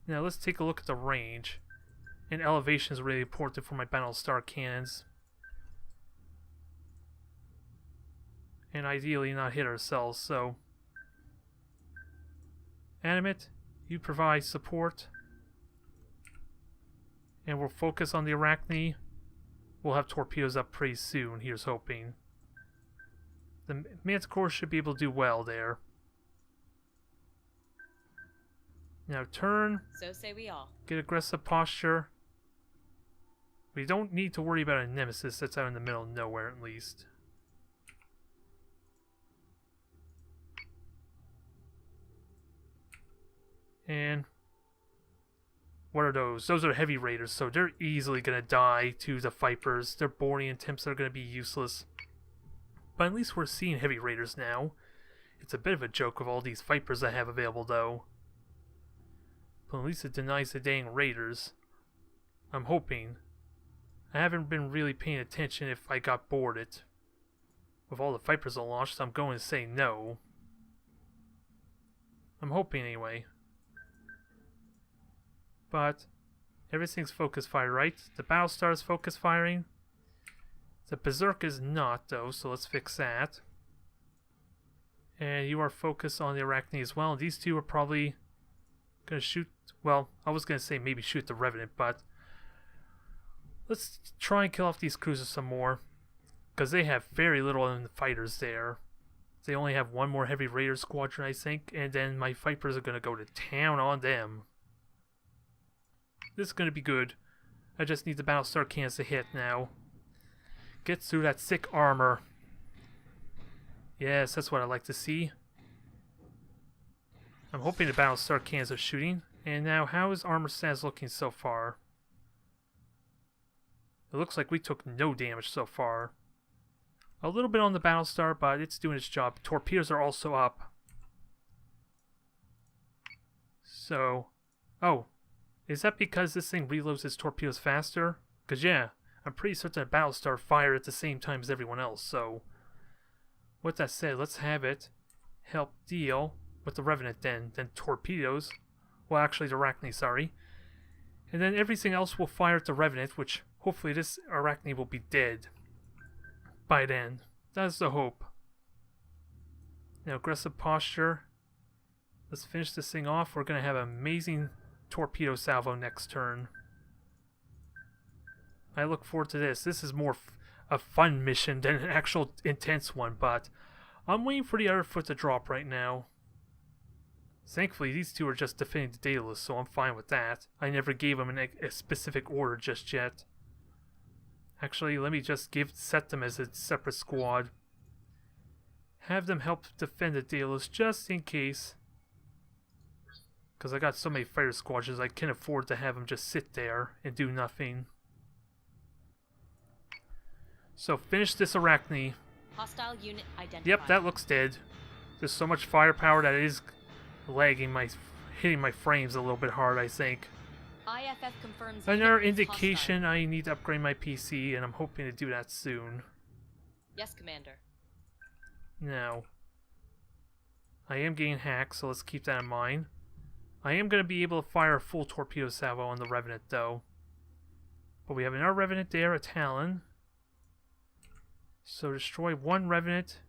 Now, let's take a look at the range. And elevation is really important for my Battlestar cannons. And ideally not hit ourselves, so... Animate, you provide support. And we'll focus on the Arachne. We'll have torpedoes up pretty soon, here's hoping. The Manticore should be able to do well there. Now turn. So say we all. Get aggressive posture. We don't need to worry about a Nemesis that's out in the middle of nowhere, at least. And what are those? Those are heavy raiders, so they're easily going to die to the Vipers. Their boarding attempts are going to be useless. But at least we're seeing heavy raiders now. It's a bit of a joke of all these Vipers I have available, though. But at least it denies the dang raiders. I'm hoping. I haven't been really paying attention if I got boarded. With all the Vipers launched, I'm going to say no. I'm hoping anyway. But everything's focus fire, right? The Battlestar is focus firing. The Berserk is not, though, so let's fix that. And you are focused on the Arachne as well. And these two are probably going to shoot... Well, I was going to say maybe shoot the Revenant, but... Let's try and kill off these cruisers some more. Because they have very little in the fighters there. They only have one more heavy raider squadron, I think. And then my Vipers are going to go to town on them. This is going to be good. I just need the Battlestar cannons to hit now. Get through that thick armor. Yes, that's what I like to see. I'm hoping the Battlestar cannons are shooting. And now, how is armor stats looking so far? It looks like we took no damage so far. A little bit on the Battlestar, but it's doing its job. Torpedoes are also up. So... Oh. Is that because this thing reloads its torpedoes faster? Because yeah, I'm pretty certain that Battlestar fire at the same time as everyone else, so... With that said, let's have it help deal with the Revenant then torpedoes. Well, actually the Arachne, sorry. And then everything else will fire at the Revenant, which hopefully this Arachne will be dead by then. That's the hope. Now, aggressive posture. Let's finish this thing off. We're going to have an amazing torpedo salvo next turn. I look forward to this. This is more a fun mission than an actual intense one, but I'm waiting for the other foot to drop right now. Thankfully, these two are just defending the Daedalus, so I'm fine with that. I never gave them a specific order just yet. Actually, let me just set them as a separate squad. Have them help defend the Daedalus just in case. Because I got so many fighter squadrons, I can't afford to have them just sit there and do nothing. So finish this Arachne. Hostile unit identified. Yep, that looks dead. There's so much firepower that it is lagging hitting my frames a little bit hard, I think. IFF confirms. Another indication I need to upgrade my PC, and I'm hoping to do that soon. Yes, Commander. Now, I am getting hacked, so let's keep that in mind. I am going to be able to fire a full torpedo salvo on the Revenant, though. But we have another Revenant there, a Talon. So destroy one Revenant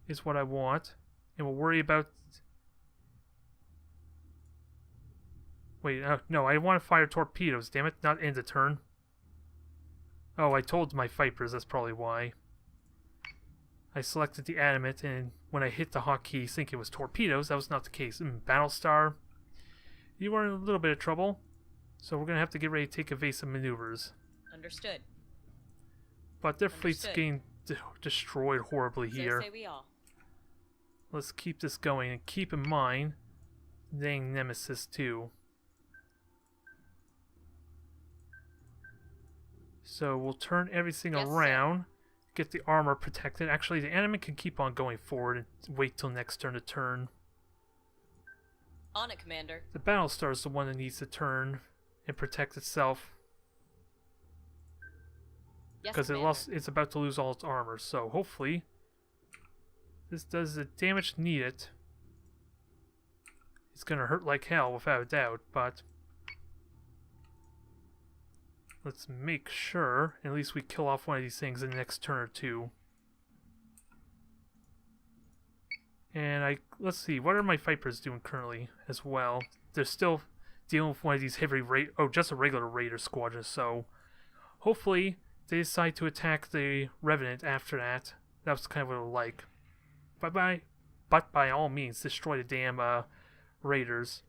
is what I want. And we'll worry about... Wait, no, I want to fire torpedoes, damn it, not end the turn. Oh, I told my Vipers, that's probably why. I selected the Adamant, and when I hit the hotkey thinking it was torpedoes, that was not the case. Battlestar, you are in a little bit of trouble, so we're going to have to get ready to take evasive maneuvers. Understood. But their fleet's getting destroyed horribly here. So say we all. Let's keep this going and keep in mind dang Nemesis too. So we'll turn everything Yes, around, get the armor protected. Actually, the enemy can keep on going forward and wait till next turn to turn. On it, Commander. The Battlestar is the one that needs to turn and protect itself Yes, because Commander. it's about to lose all its armor. So hopefully this does the damage needed. It's gonna hurt like hell without a doubt, but let's make sure at least we kill off one of these things in the next turn or two. And let's see, what are my Vipers doing currently as well? They're still dealing with one of these heavy just a regular Raider squadron, so hopefully they decide to attack the Revenant after that. That's kind of what I like. But by all means, destroy the damn Raiders.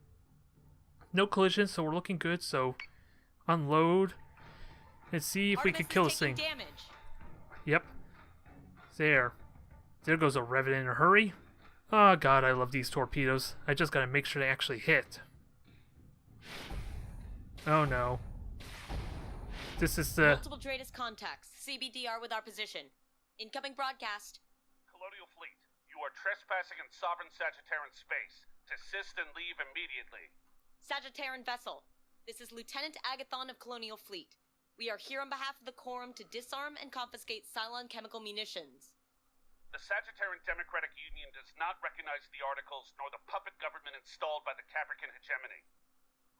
No collision, so we're looking good, so unload and see if we can kill this thing. Damage. Yep. There goes a Revenant in a hurry. Oh god, I love these torpedoes. I just gotta make sure they actually hit. Oh no. This is the... Multiple Dratus contacts. CBDR with our position. Incoming broadcast. Colonial Fleet, you are trespassing in sovereign Sagittarian space. Desist and leave immediately. Sagittarian vessel. This is Lieutenant Agathon of Colonial Fleet. We are here on behalf of the Quorum to disarm and confiscate Cylon chemical munitions. The Sagittarian Democratic Union does not recognize the articles nor the puppet government installed by the Caprican hegemony.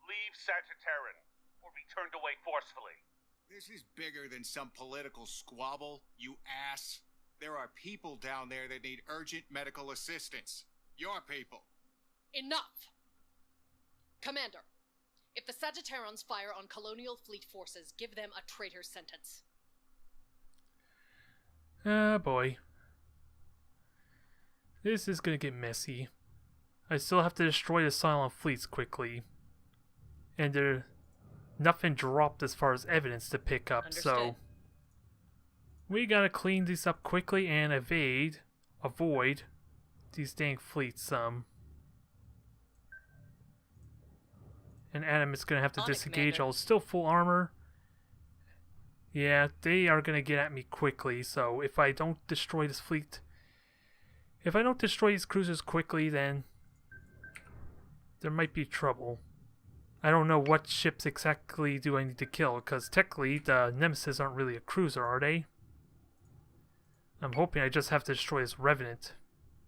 Leave Sagittarian, or be turned away forcefully. This is bigger than some political squabble, you ass. There are people down there that need urgent medical assistance. Your people. Enough! Commander, if the Sagittarians fire on Colonial Fleet forces, give them a traitor sentence. Oh boy. This is gonna get messy. I still have to destroy the Cylon fleets quickly. And there's nothing dropped as far as evidence to pick up, so... Understood. We gotta clean these up quickly and avoid these dang fleets some. And Adam is gonna have to On it, disengage. Commander. I'll still full armor. Yeah, they are gonna get at me quickly, so if I don't destroy this fleet... If I don't destroy these cruisers quickly, then there might be trouble. I don't know what ships exactly do I need to kill, because technically the Nemesis aren't really a cruiser, are they? I'm hoping I just have to destroy this Revenant.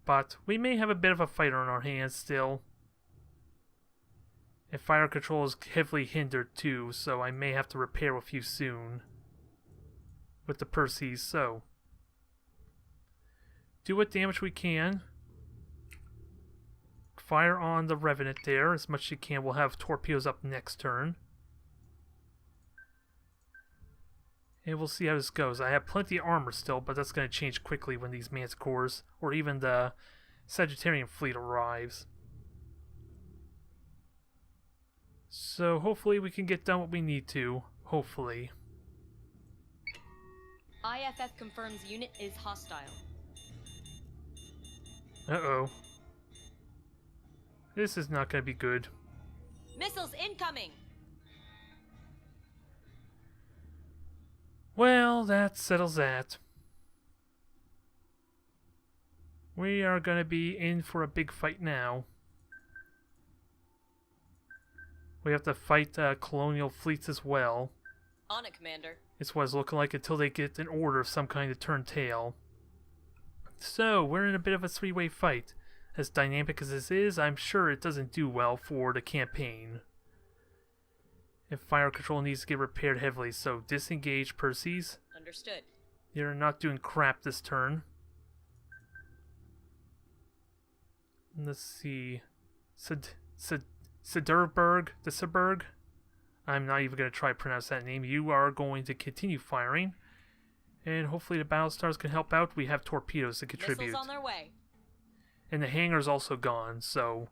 But we may have a bit of a fight on our hands still. And fire control is heavily hindered too, so I may have to repair a few soon. With the Perseus, so... do what damage we can. Fire on the Revenant there as much as you can. We'll have torpedoes up next turn. And we'll see how this goes. I have plenty of armor still, but that's going to change quickly when these Manticores or even the Sagittarian fleet arrives. So hopefully we can get done what we need to. Hopefully. IFF confirms unit is hostile. Uh-oh. This is not going to be good. Missiles incoming! Well, that settles that. We are going to be in for a big fight now. We have to fight colonial fleets as well. On it, Commander. It's what it's looking like until they get an order of some kind to turn tail. So, we're in a bit of a three-way fight. As dynamic as this is, I'm sure it doesn't do well for the campaign. And fire control needs to get repaired heavily, so disengage Perseus. Understood. You're not doing crap this turn. Let's see. Siderberg, the Siberg. I'm not even going to try to pronounce that name. You are going to continue firing. And hopefully the Battlestars can help out. We have torpedoes to contribute. Missiles on their way. And the hangar's also gone, so...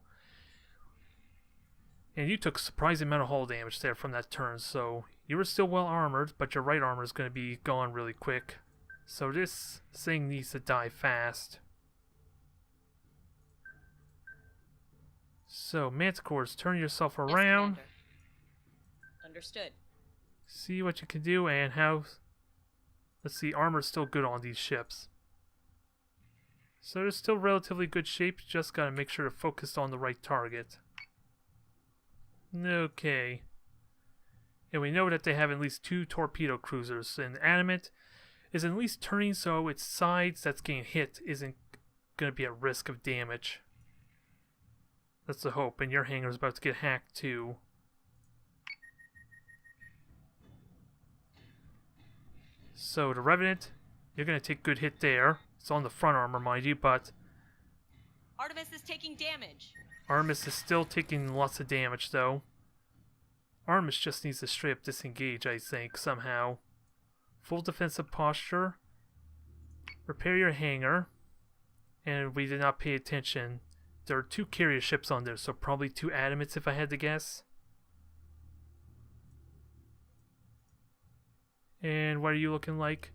And you took a surprising amount of hull damage there from that turn, so... You were still well armored, but your right armor is going to be gone really quick. So this thing needs to die fast. So, Manticores, turn yourself Yes, around. Commander. Understood. See what you can do and how... Let's see, armor's still good on these ships. So they're still relatively good shape, just gotta make sure to focus on the right target. Okay. And we know that they have at least 2 torpedo cruisers, and Adamant is at least turning so its sides that's getting hit isn't gonna be at risk of damage. That's the hope, and your hangar's about to get hacked too. So the Revenant, you're gonna take good hit there. It's on the front armor, mind you, but Artemis is taking damage. Artemis is still taking lots of damage, though. Artemis just needs to straight up disengage, I think, somehow. Full defensive posture. Repair your hangar. And we did not pay attention. There are 2 carrier ships on there, so probably 2 Adamants if I had to guess. And what are you looking like?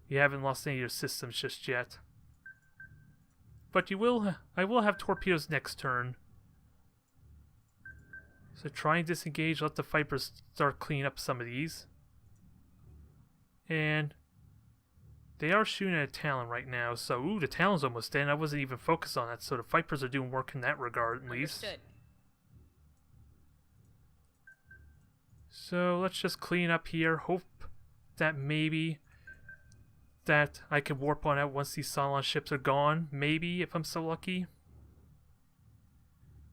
You haven't lost any of your systems just yet. But you will. I will have torpedoes next turn. So try and disengage, let the Vipers start cleaning up some of these. And they are shooting at a Talon right now, so ooh, the Talon's almost dead. I wasn't even focused on that, so the Vipers are doing work in that regard at least. Understood. So let's just clean up here, hope that maybe that I can warp on out once these Cylon ships are gone. Maybe, if I'm so lucky.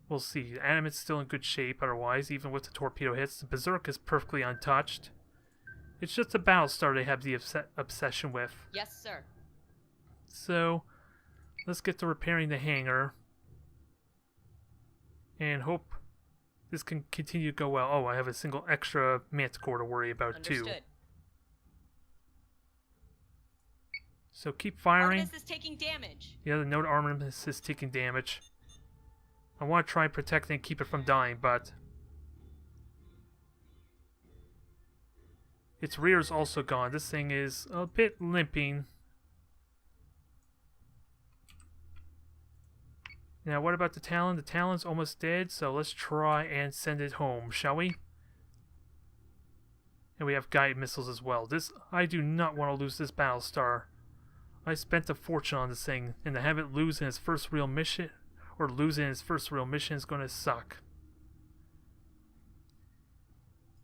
We'll see. The Adamant's still in good shape otherwise, even with the torpedo hits. The Berserk is perfectly untouched. It's just a Battlestar they have the obsession with. Yes, sir. So, let's get to repairing the hangar. And hope this can continue to go well. Oh, I have a single extra Manticore to worry about too. Understood. So keep firing. Artemis is taking damage. Yeah, the node Artemis is taking damage. I want to try and protect it and keep it from dying, but its rear is also gone. This thing is a bit limping. Now, what about the Talon? The Talon's almost dead, so let's try and send it home, shall we? And we have guided missiles as well. I do not want to lose this Battlestar. I spent a fortune on this thing, and to have it lose in its first real mission, or lose in its first real mission, is going to suck.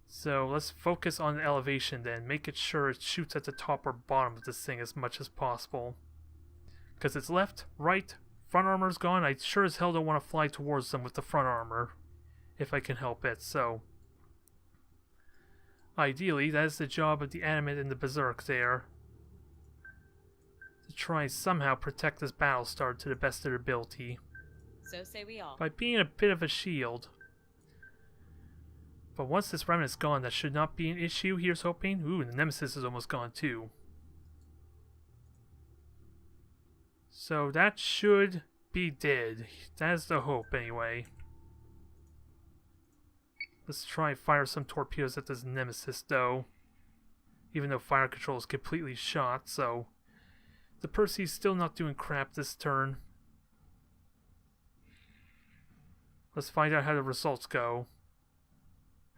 So let's focus on the elevation then. Make it sure it shoots at the top or bottom of this thing as much as possible. Because it's left, right, front armor's gone. I sure as hell don't want to fly towards them with the front armor, if I can help it. So ideally, that is the job of the Adamant and the Berserk there. To try and somehow protect this Battlestar to the best of their ability. So say we all. By being a bit of a shield. But once this remnant's gone, that should not be an issue, here's hoping. Ooh, and the Nemesis is almost gone too. So that should be dead. That is the hope, anyway. Let's try and fire some torpedoes at this Nemesis, though. Even though fire control is completely shot, so the Percy's still not doing crap this turn. Let's find out how the results go.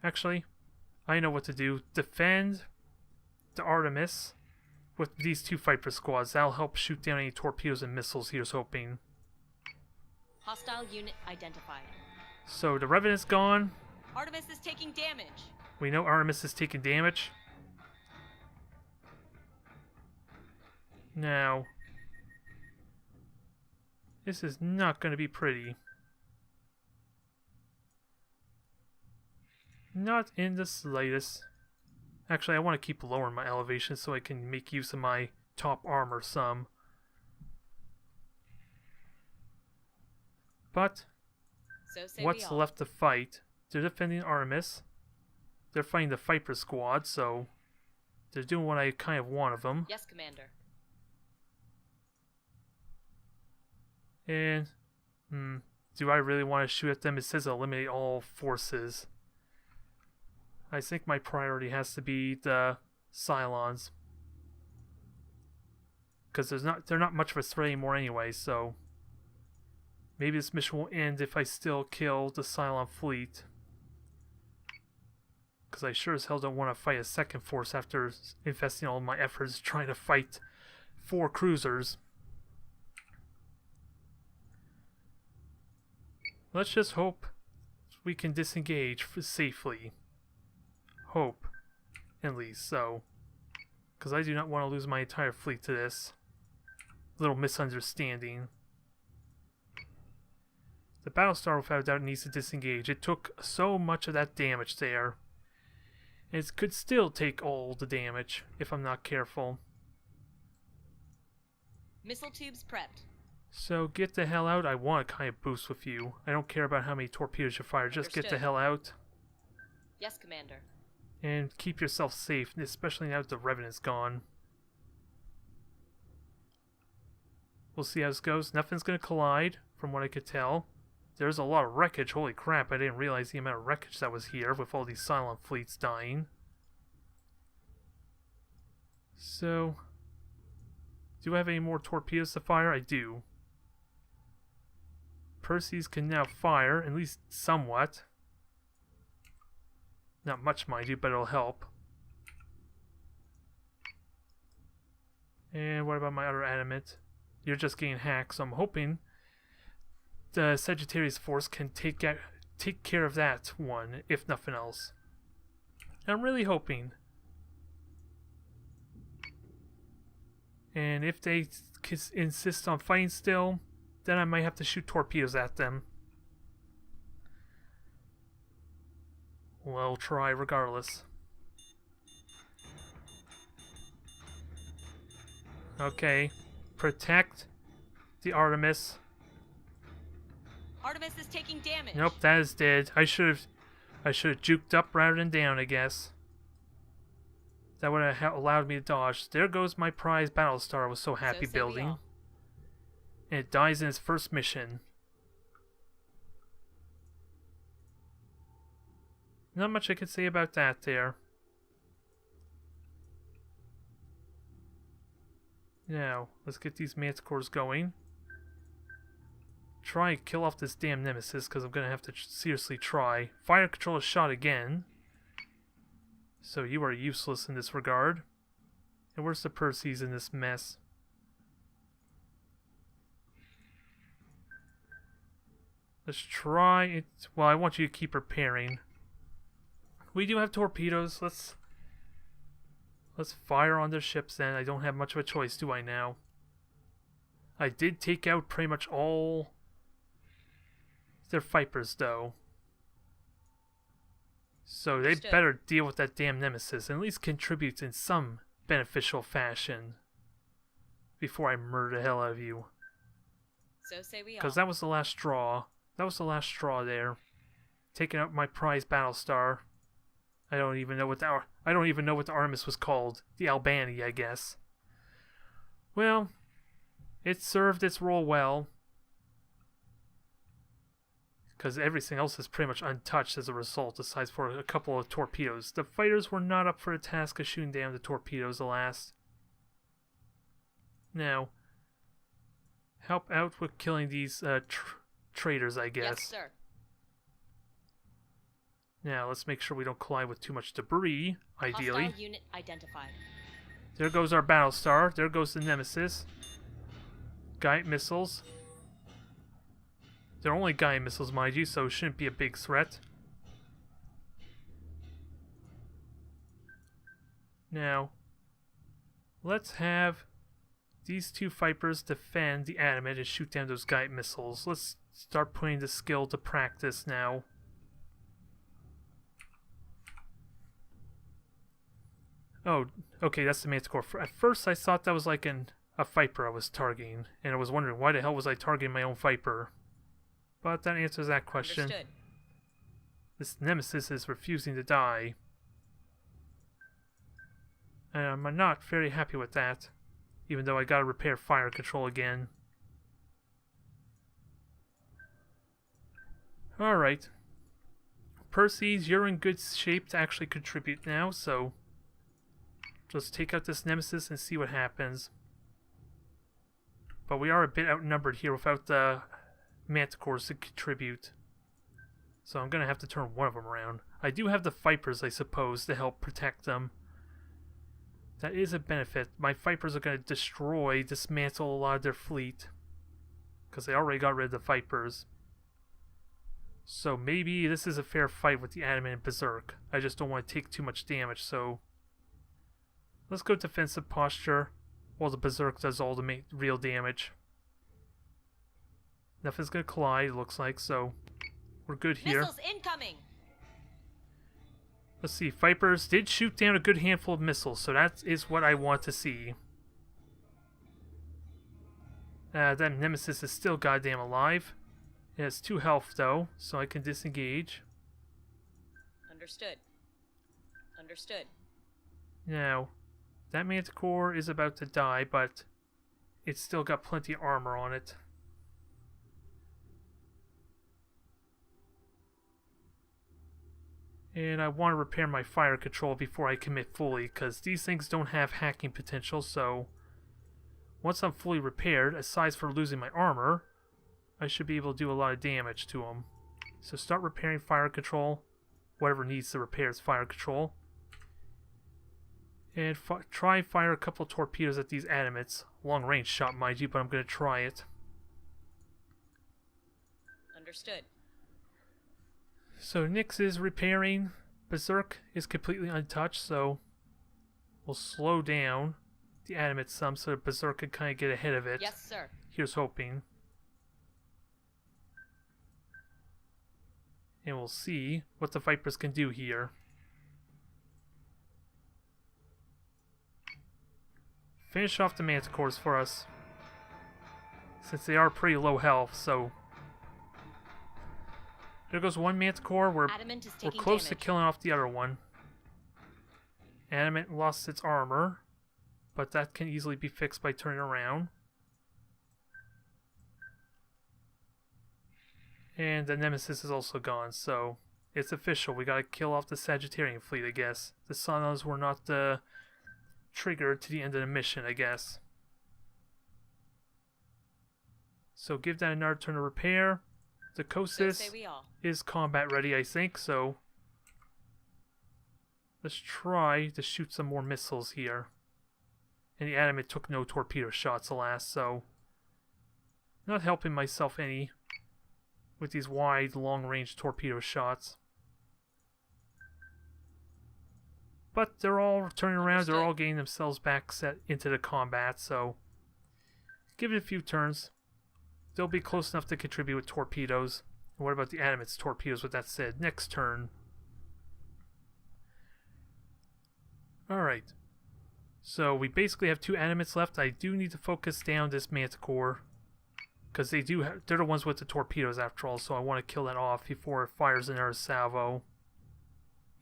Actually, I know what to do. Defend the Artemis with these 2 Viper squads. That'll help shoot down any torpedoes and missiles, here's hoping. Hostile unit identified. So the Revenant's gone. Artemis is taking damage. We know Artemis is taking damage. Now, this is not going to be pretty. Not in the slightest. Actually, I want to keep lowering my elevation so I can make use of my top armor some. But So say what's we all. left to fight? They're defending Artemis. They're fighting the Viper squad, so they're doing what I kind of want of them. Yes, Commander. And, do I really want to shoot at them? It says eliminate all forces. I think my priority has to be the Cylons. because they're not much of a threat anymore anyway, so maybe this mission will end if I still kill the Cylon fleet. Because I sure as hell don't want to fight a second force after investing all my efforts trying to fight 4 cruisers. Let's just hope we can disengage safely. Hope, at least, so. Because I do not want to lose my entire fleet to this little misunderstanding. The Battlestar without a doubt needs to disengage. It took so much of that damage there. And it could still take all the damage if I'm not careful. Missile tubes prepped. So get the hell out. I want a kind of boost with you. I don't care about how many torpedoes you fire. Just get the Understood. hell out. Yes, Commander. And keep yourself safe, especially now that the Revenant's gone. We'll see how this goes. Nothing's going to collide, from what I could tell. There's a lot of wreckage. Holy crap, I didn't realize the amount of wreckage that was here with all these Cylon fleets dying. So, do I have any more torpedoes to fire? I do. Perseus can now fire, at least somewhat. Not much, mind you, but it'll help. And what about my other adamant? You're just getting hacked, so I'm hoping the Sagittarius force can take care of that one, if nothing else. I'm really hoping. And if they insist on fighting still, then I might have to shoot torpedoes at them. We'll try regardless. Okay. Protect the Artemis. Artemis is taking damage. Nope, that is dead. I should have juked up rather than down, I guess. That would have allowed me to dodge. There goes my prize Battlestar I was so happy So say we building. all. And it dies in its first mission. Not much I could say about that there. Now, let's get these manticores going. Try and kill off this damn nemesis, because I'm going to have to seriously try. Fire controller shot again. So you are useless in this regard. And where's the Perseus in this mess? Let's try it. Well, I want you to keep repairing. We do have torpedoes. Let's fire on their ships then. I don't have much of a choice, do I now? I did take out pretty much all their Vipers, though. So they Understood. better deal with that damn nemesis and at least contribute in some beneficial fashion before I murder the hell out of you. So say we all. Because that was the last straw. That was the last straw there. Taking out my prize Battlestar. I don't even know what the Artemis was called. The Albany, I guess. Well, it served its role well. Because everything else is pretty much untouched as a result, aside for a couple of torpedoes. The fighters were not up for the task of shooting down the torpedoes, alas. Now, help out with killing these traitors, I guess. Yes, sir. Now, let's make sure we don't collide with too much debris, ideally. Hostile unit identified. There goes our Battlestar. There goes the Nemesis. Guided missiles. They're only guided missiles, mind you, so it shouldn't be a big threat. Now, let's have these two Vipers defend the Adamant and shoot down those guided missiles. Let's start putting the skill to practice now. Oh, okay, that's the Manticore. At first I thought that was like a Viper I was targeting, and I was wondering why the hell was I targeting my own Viper? But that answers that question. Understood. This Nemesis is refusing to die. And I'm not very happy with that, even though I gotta repair fire control again. Alright. Perseus, you're in good shape to actually contribute now, so just take out this Nemesis and see what happens. But we are a bit outnumbered here without the Manticores to contribute. So I'm going to have to turn one of them around. I do have the Vipers, I suppose, to help protect them. That is a benefit. My Vipers are going to dismantle a lot of their fleet. Because they already got rid of the Vipers. So maybe this is a fair fight with the Adamant and Berserk. I just don't want to take too much damage, so... let's go defensive posture, while the Berserk does all the real damage. Nothing's going to collide, it looks like, so... we're good here. Missiles incoming! Let's see, Vipers did shoot down a good handful of missiles, so that is what I want to see. That Nemesis is still goddamn alive. It has 2 health, though, so I can disengage. Understood. Understood. Now, that Manticore is about to die, but it's still got plenty of armor on it. And I want to repair my fire control before I commit fully, because these things don't have hacking potential, so once I'm fully repaired, aside for losing my armor, I should be able to do a lot of damage to them. So start repairing fire control, whatever needs to repair is fire control. And try and fire a couple of torpedoes at these Adamants. Long range shot, mind you, but I'm going to try it. Understood. So Nyx is repairing. Berserk is completely untouched, so we'll slow down the Adamant some so Berserk can kind of get ahead of it. Yes, sir. Here's hoping. And we'll see what the Vipers can do here. Finish off the Manticores for us, since they are pretty low health, so... there goes one Manticore. We're close to killing off the other one. Adamant lost its armor, but that can easily be fixed by turning around. And the Nemesis is also gone, so it's official. We gotta kill off the Sagittarian fleet, I guess. The Cylons were not triggered to the end of the mission, I guess. So give that another turn to repair. The Kosis is combat ready, I think, so let's try to shoot some more missiles here. And the Adamant took no torpedo shots, alas, so not helping myself any with these wide, long-range torpedo shots. But they're all turning around, they're all getting themselves back set into the combat, so give it a few turns. They'll be close enough to contribute with torpedoes. And what about the Adamant's torpedoes with that said? Next turn. Alright. So we basically have 2 Adamants left. I do need to focus down this Manticore, because they're the ones with the torpedoes after all, so I want to kill that off before it fires another salvo.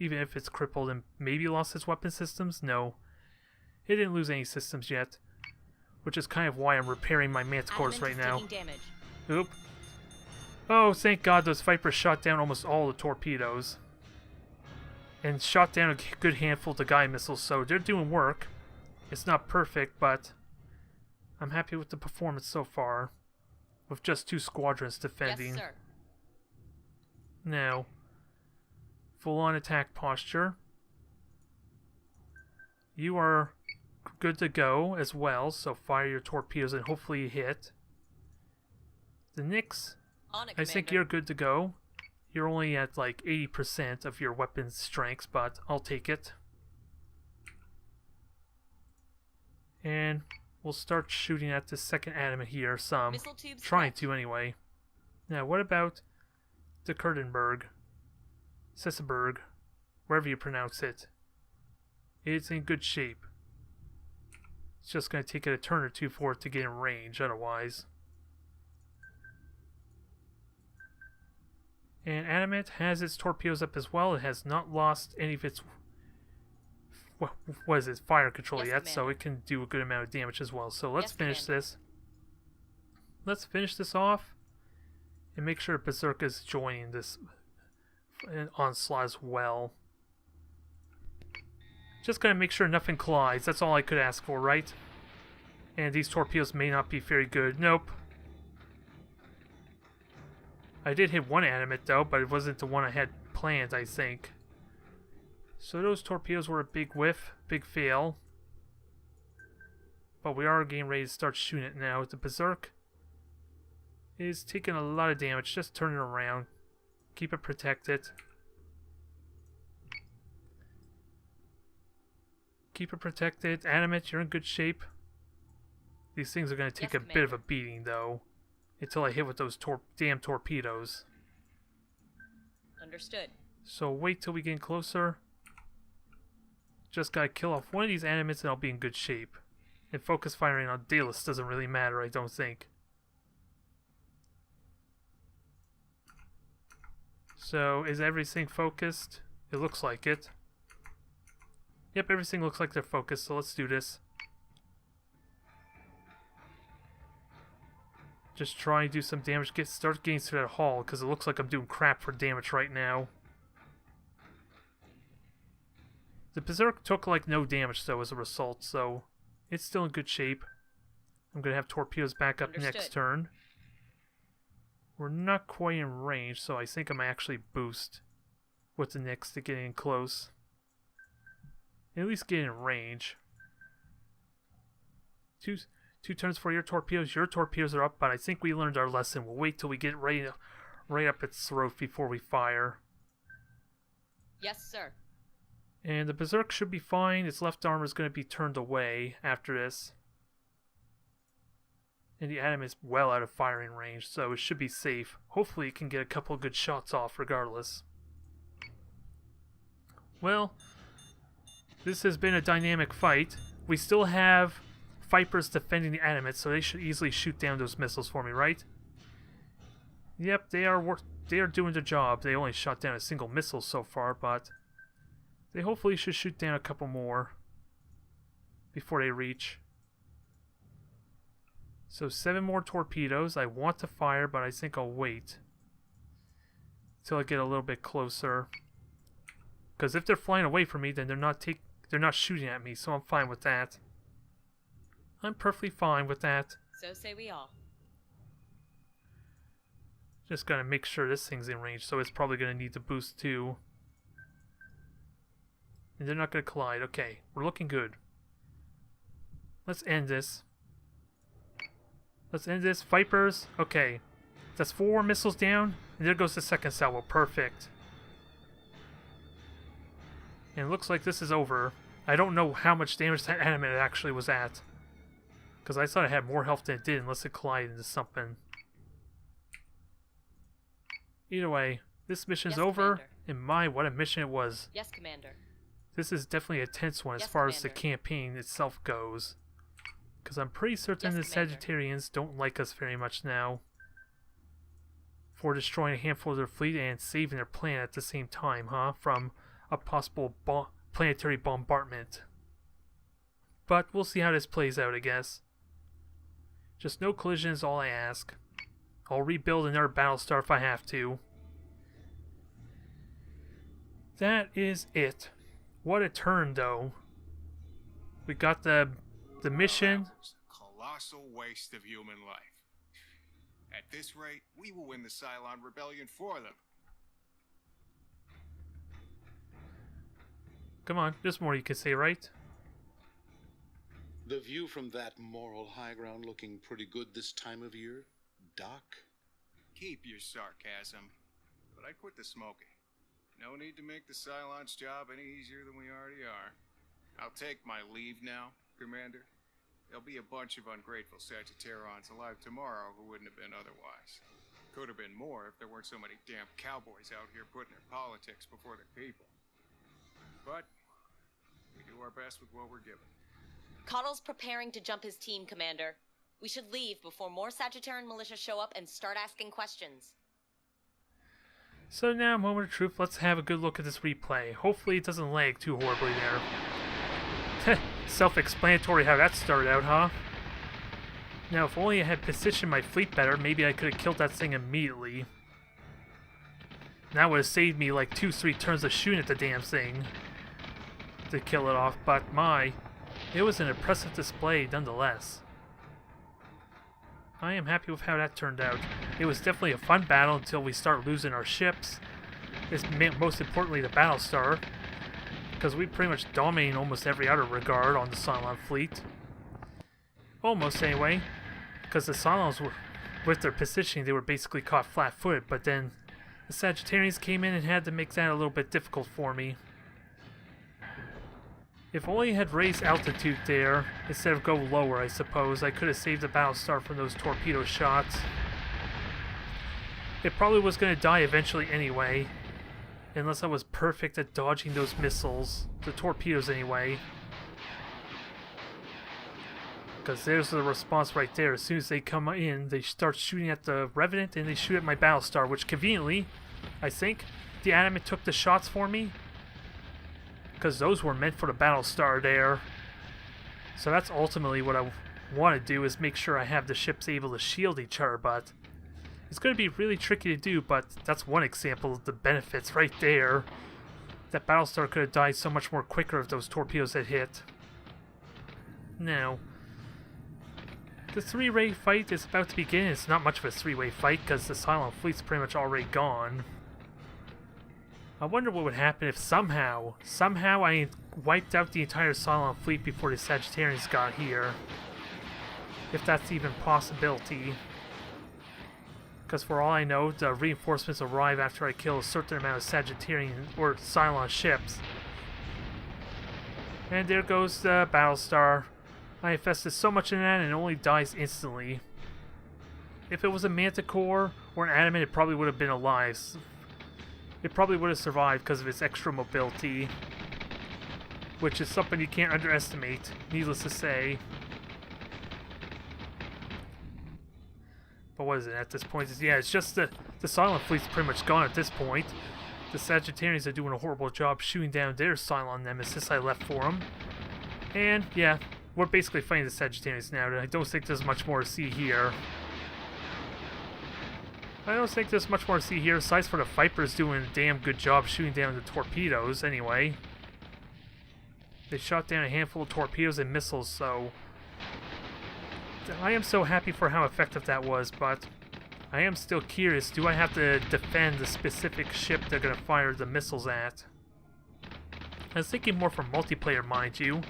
Even if it's crippled and maybe lost its weapon systems? No. It didn't lose any systems yet. Which is kind of why I'm repairing my Manticores right now. Oop. Oh, thank God those Vipers shot down almost all the torpedoes. And shot down a good handful of the guide missiles, so they're doing work. It's not perfect, but I'm happy with the performance so far. With just 2 squadrons defending. Yes, sir. Now, full-on attack posture. You are good to go as well, so fire your torpedoes and hopefully you hit. The Nyx, I think you're good to go. You're only at like 80% of your weapon strengths, but I'll take it. And we'll start shooting at the second Adamant here some. Trying to anyway. Now what about the Kurdenberg? Sesseberg, wherever you pronounce it. It's in good shape. It's just going to take it a turn or two for it to get in range otherwise. And Adamant has its torpedoes up as well. It has not lost any of its what is it, fire control yet, Commander. So it can do a good amount of damage as well. So let's finish this. Let's finish this off and make sure Berserk is joining this onslaught as well. Just gotta make sure nothing collides. That's all I could ask for, right? And these torpedoes may not be very good. Nope. I did hit one animate though, but it wasn't the one I had planned, I think. So those torpedoes were a big whiff, big fail. But we are getting ready to start shooting it now. The Berserk is taking a lot of damage. Just turn it around. Keep it protected. Keep it protected. Animate, you're in good shape. These things are going to take a bit of a beating, though. Until I hit with those damn torpedoes. Understood. So wait till we get closer. Just gotta kill off one of these animates and I'll be in good shape. And focus firing on Daedalus doesn't really matter, I don't think. So, is everything focused? It looks like it. Yep, everything looks like they're focused, so let's do this. Just try and do some damage, start getting through that hull, because it looks like I'm doing crap for damage right now. The Berserk took like no damage though as a result, so it's still in good shape. I'm going to have torpedoes back up next turn. We're not quite in range, so I think I might actually boost with the next to get in close. At least get in range. Two turns for your torpedoes. Your torpedoes are up, but I think we learned our lesson. We'll wait till we get right up its throat before we fire. Yes, sir. And the Berserk should be fine. Its left armor is going to be turned away after this. And the Atom is well out of firing range, so it should be safe. Hopefully it can get a couple of good shots off regardless. Well, this has been a dynamic fight. We still have Vipers defending the Animate, so they should easily shoot down those missiles for me, right? Yep, they are doing their job. They only shot down a single missile so far, but they hopefully should shoot down a couple more before they reach. So 7 more torpedoes. I want to fire, but I think I'll wait until I get a little bit closer. Because if they're flying away from me, then they're not shooting at me, so I'm fine with that. I'm perfectly fine with that. So say we all. Just gotta make sure this thing's in range, so it's probably gonna need to boost too. And they're not gonna collide. Okay, we're looking good. Let's end this. Let's end this. Vipers. Okay. That's 4 missiles down. And there goes the second salvo. Perfect. And it looks like this is over. I don't know how much damage that animate actually was at. Because I thought it had more health than it did unless it collided into something. Either way, this mission's over. Commander. And my, what a mission it was. Yes, Commander. This is definitely a tense one as Yes, far as the Commander. campaign itself goes. Because I'm pretty certain Yes, the Commander. Sagittarians don't like us very much now. For destroying a handful of their fleet and saving their planet at the same time, huh? From a possible planetary bombardment. But we'll see how this plays out, I guess. Just no collision is all I ask. I'll rebuild another Battlestar if I have to. That is it. What a turn, though. We got the mission. That was a colossal waste of human life. At this rate, we will win the Cylon Rebellion for them. Come on, there's more you can say, right? The view from that moral high ground looking pretty good this time of year, Doc? Keep your sarcasm. But I quit the smoking. No need to make the Cylon's job any easier than we already are. I'll take my leave now, Commander. There'll be a bunch of ungrateful Sagittarians alive tomorrow who wouldn't have been otherwise. Could have been more if there weren't so many damn cowboys out here putting their politics before their people. But we do our best with what we're given. Cottle's preparing to jump his team, Commander. We should leave before more Sagittarian militia show up and start asking questions. So now, moment of truth, let's have a good look at this replay. Hopefully it doesn't lag too horribly there. Self-explanatory how that started out, huh? Now, if only I had positioned my fleet better, maybe I could have killed that thing immediately. That would have saved me like 2-3 turns of shooting at the damn thing to kill it off, but it was an impressive display nonetheless. I am happy with how that turned out. It was definitely a fun battle until we start losing our ships. Most importantly the Battlestar, because we pretty much dominated almost every other regard on the Cylon fleet. Almost anyway, because the Cylons were, with their positioning, they were basically caught flat-footed, but then the Sagittarians came in and had to make that a little bit difficult for me. If only I had raised altitude there, instead of go lower, I suppose, I could have saved the Battlestar from those torpedo shots. It probably was going to die eventually anyway, unless I was perfect at dodging those missiles, the torpedoes anyway. Because there's the response right there. As soon as they come in, they start shooting at the Revenant and they shoot at my Battlestar, which conveniently, I think, the Adamant took the shots for me. Because those were meant for the Battlestar there. So that's ultimately what I want to do, is make sure I have the ships able to shield each other, but it's going to be really tricky to do, but that's one example of the benefits right there. That Battlestar could have died so much more quicker if those torpedoes had hit. Now, the three-way fight is about to begin. It's not much of a three-way fight because the Cylon fleet's pretty much already gone. I wonder what would happen if somehow I wiped out the entire Cylon fleet before the Sagittarians got here. If that's even a possibility. Because for all I know, the reinforcements arrive after I kill a certain amount of Sagittarian or Cylon ships. And there goes the Battlestar. I invested so much in that and it only dies instantly. If it was a Manticore or an Adamant, it probably would have been alive. It probably would have survived because of its extra mobility, which is something you can't underestimate, needless to say. But what is it at this point? Yeah, it's just the Cylon fleet's pretty much gone at this point. The Sagittarians are doing a horrible job shooting down their Cylon nemesis I left for them. And yeah, we're basically fighting the Sagittarians now. I don't think there's much more to see here. Aside for the Vipers doing a damn good job shooting down the torpedoes anyway. They shot down a handful of torpedoes and missiles, so I am so happy for how effective that was, but I am still curious, do I have to defend the specific ship they're going to fire the missiles at? I was thinking more for multiplayer, mind you,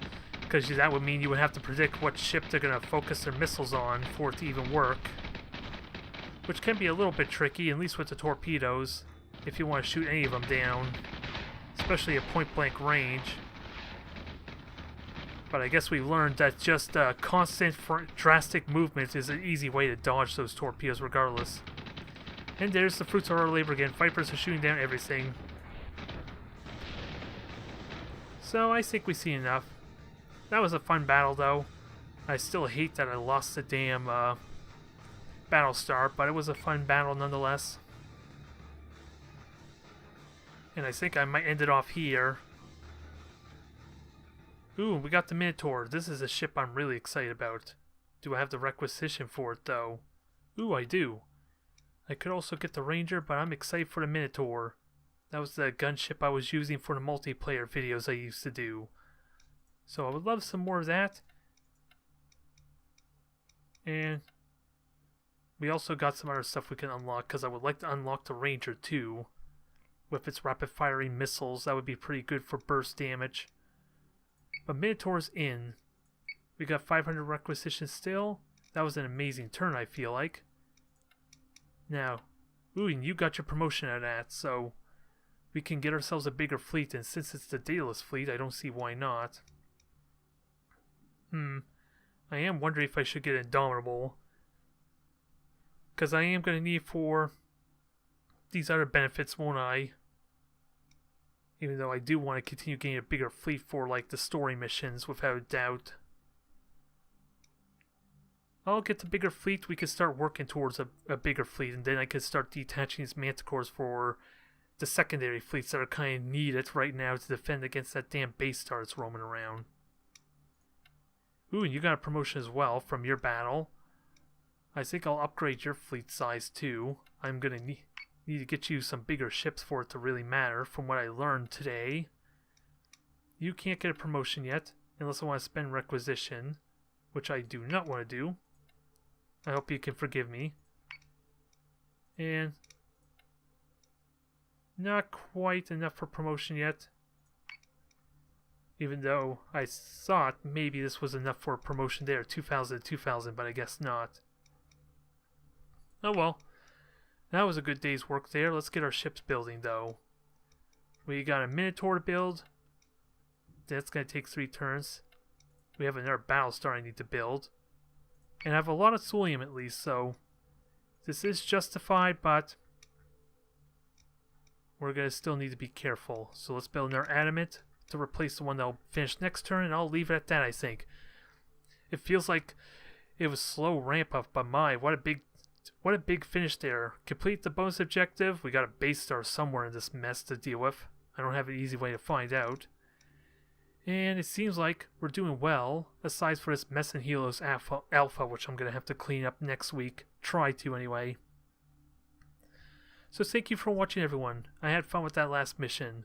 because that would mean you would have to predict what ship they're going to focus their missiles on for it to even work. Which can be a little bit tricky, at least with the torpedoes, if you want to shoot any of them down, especially at point-blank range. But I guess we've learned that just constant drastic movement is an easy way to dodge those torpedoes regardless. And there's the fruits of our labor again. Vipers are shooting down everything. So I think we see enough. That was a fun battle though. I still hate that I lost the damn Battlestar, but it was a fun battle nonetheless. And I think I might end it off here. Ooh, we got the Minotaur. This is a ship I'm really excited about. Do I have the requisition for it though? Ooh, I do. I could also get the Ranger, but I'm excited for the Minotaur. That was the gunship I was using for the multiplayer videos I used to do. So I would love some more of that. And we also got some other stuff we can unlock, because I would like to unlock the Ranger too. With its rapid firing missiles, that would be pretty good for burst damage. But Minotaur's in. We got 500 requisitions still. That was an amazing turn, I feel like. Now, ooh, and you got your promotion out of that, so we can get ourselves a bigger fleet, and since it's the Daedalus fleet, I don't see why not. I am wondering if I should get Indomitable, because I am going to need for these other benefits, won't I? Even though I do want to continue getting a bigger fleet for, like, the story missions, without a doubt. I'll get the bigger fleet, we can start working towards a bigger fleet, and then I can start detaching these Manticores for the secondary fleets that are kind of needed right now to defend against that damn base star that's roaming around. Ooh, and you got a promotion as well from your battle. I think I'll upgrade your fleet size too. I'm gonna need to get you some bigger ships for it to really matter, from what I learned today. You can't get a promotion yet, unless I want to spend requisition, which I do not want to do. I hope you can forgive me. And not quite enough for promotion yet. Even though I thought maybe this was enough for a promotion there, 2000 to 2000, but I guess not. Oh well. That was a good day's work there. Let's get our ships building though. We got a Minotaur to build. That's going to take 3 turns. We have another Battlestar I need to build. And I have a lot of thulium at least, so this is justified, but we're going to still need to be careful. So let's build another Adamant to replace the one that'll finish next turn, and I'll leave it at that, I think. It feels like it was slow ramp up, but my, what a big finish there. Complete the bonus objective. We got a base star somewhere in this mess to deal with. I don't have an easy way to find out. And it seems like we're doing well, aside for this Mess and Helos Alpha, which I'm going to have to clean up next week. Try to, anyway. So thank you for watching, everyone. I had fun with that last mission.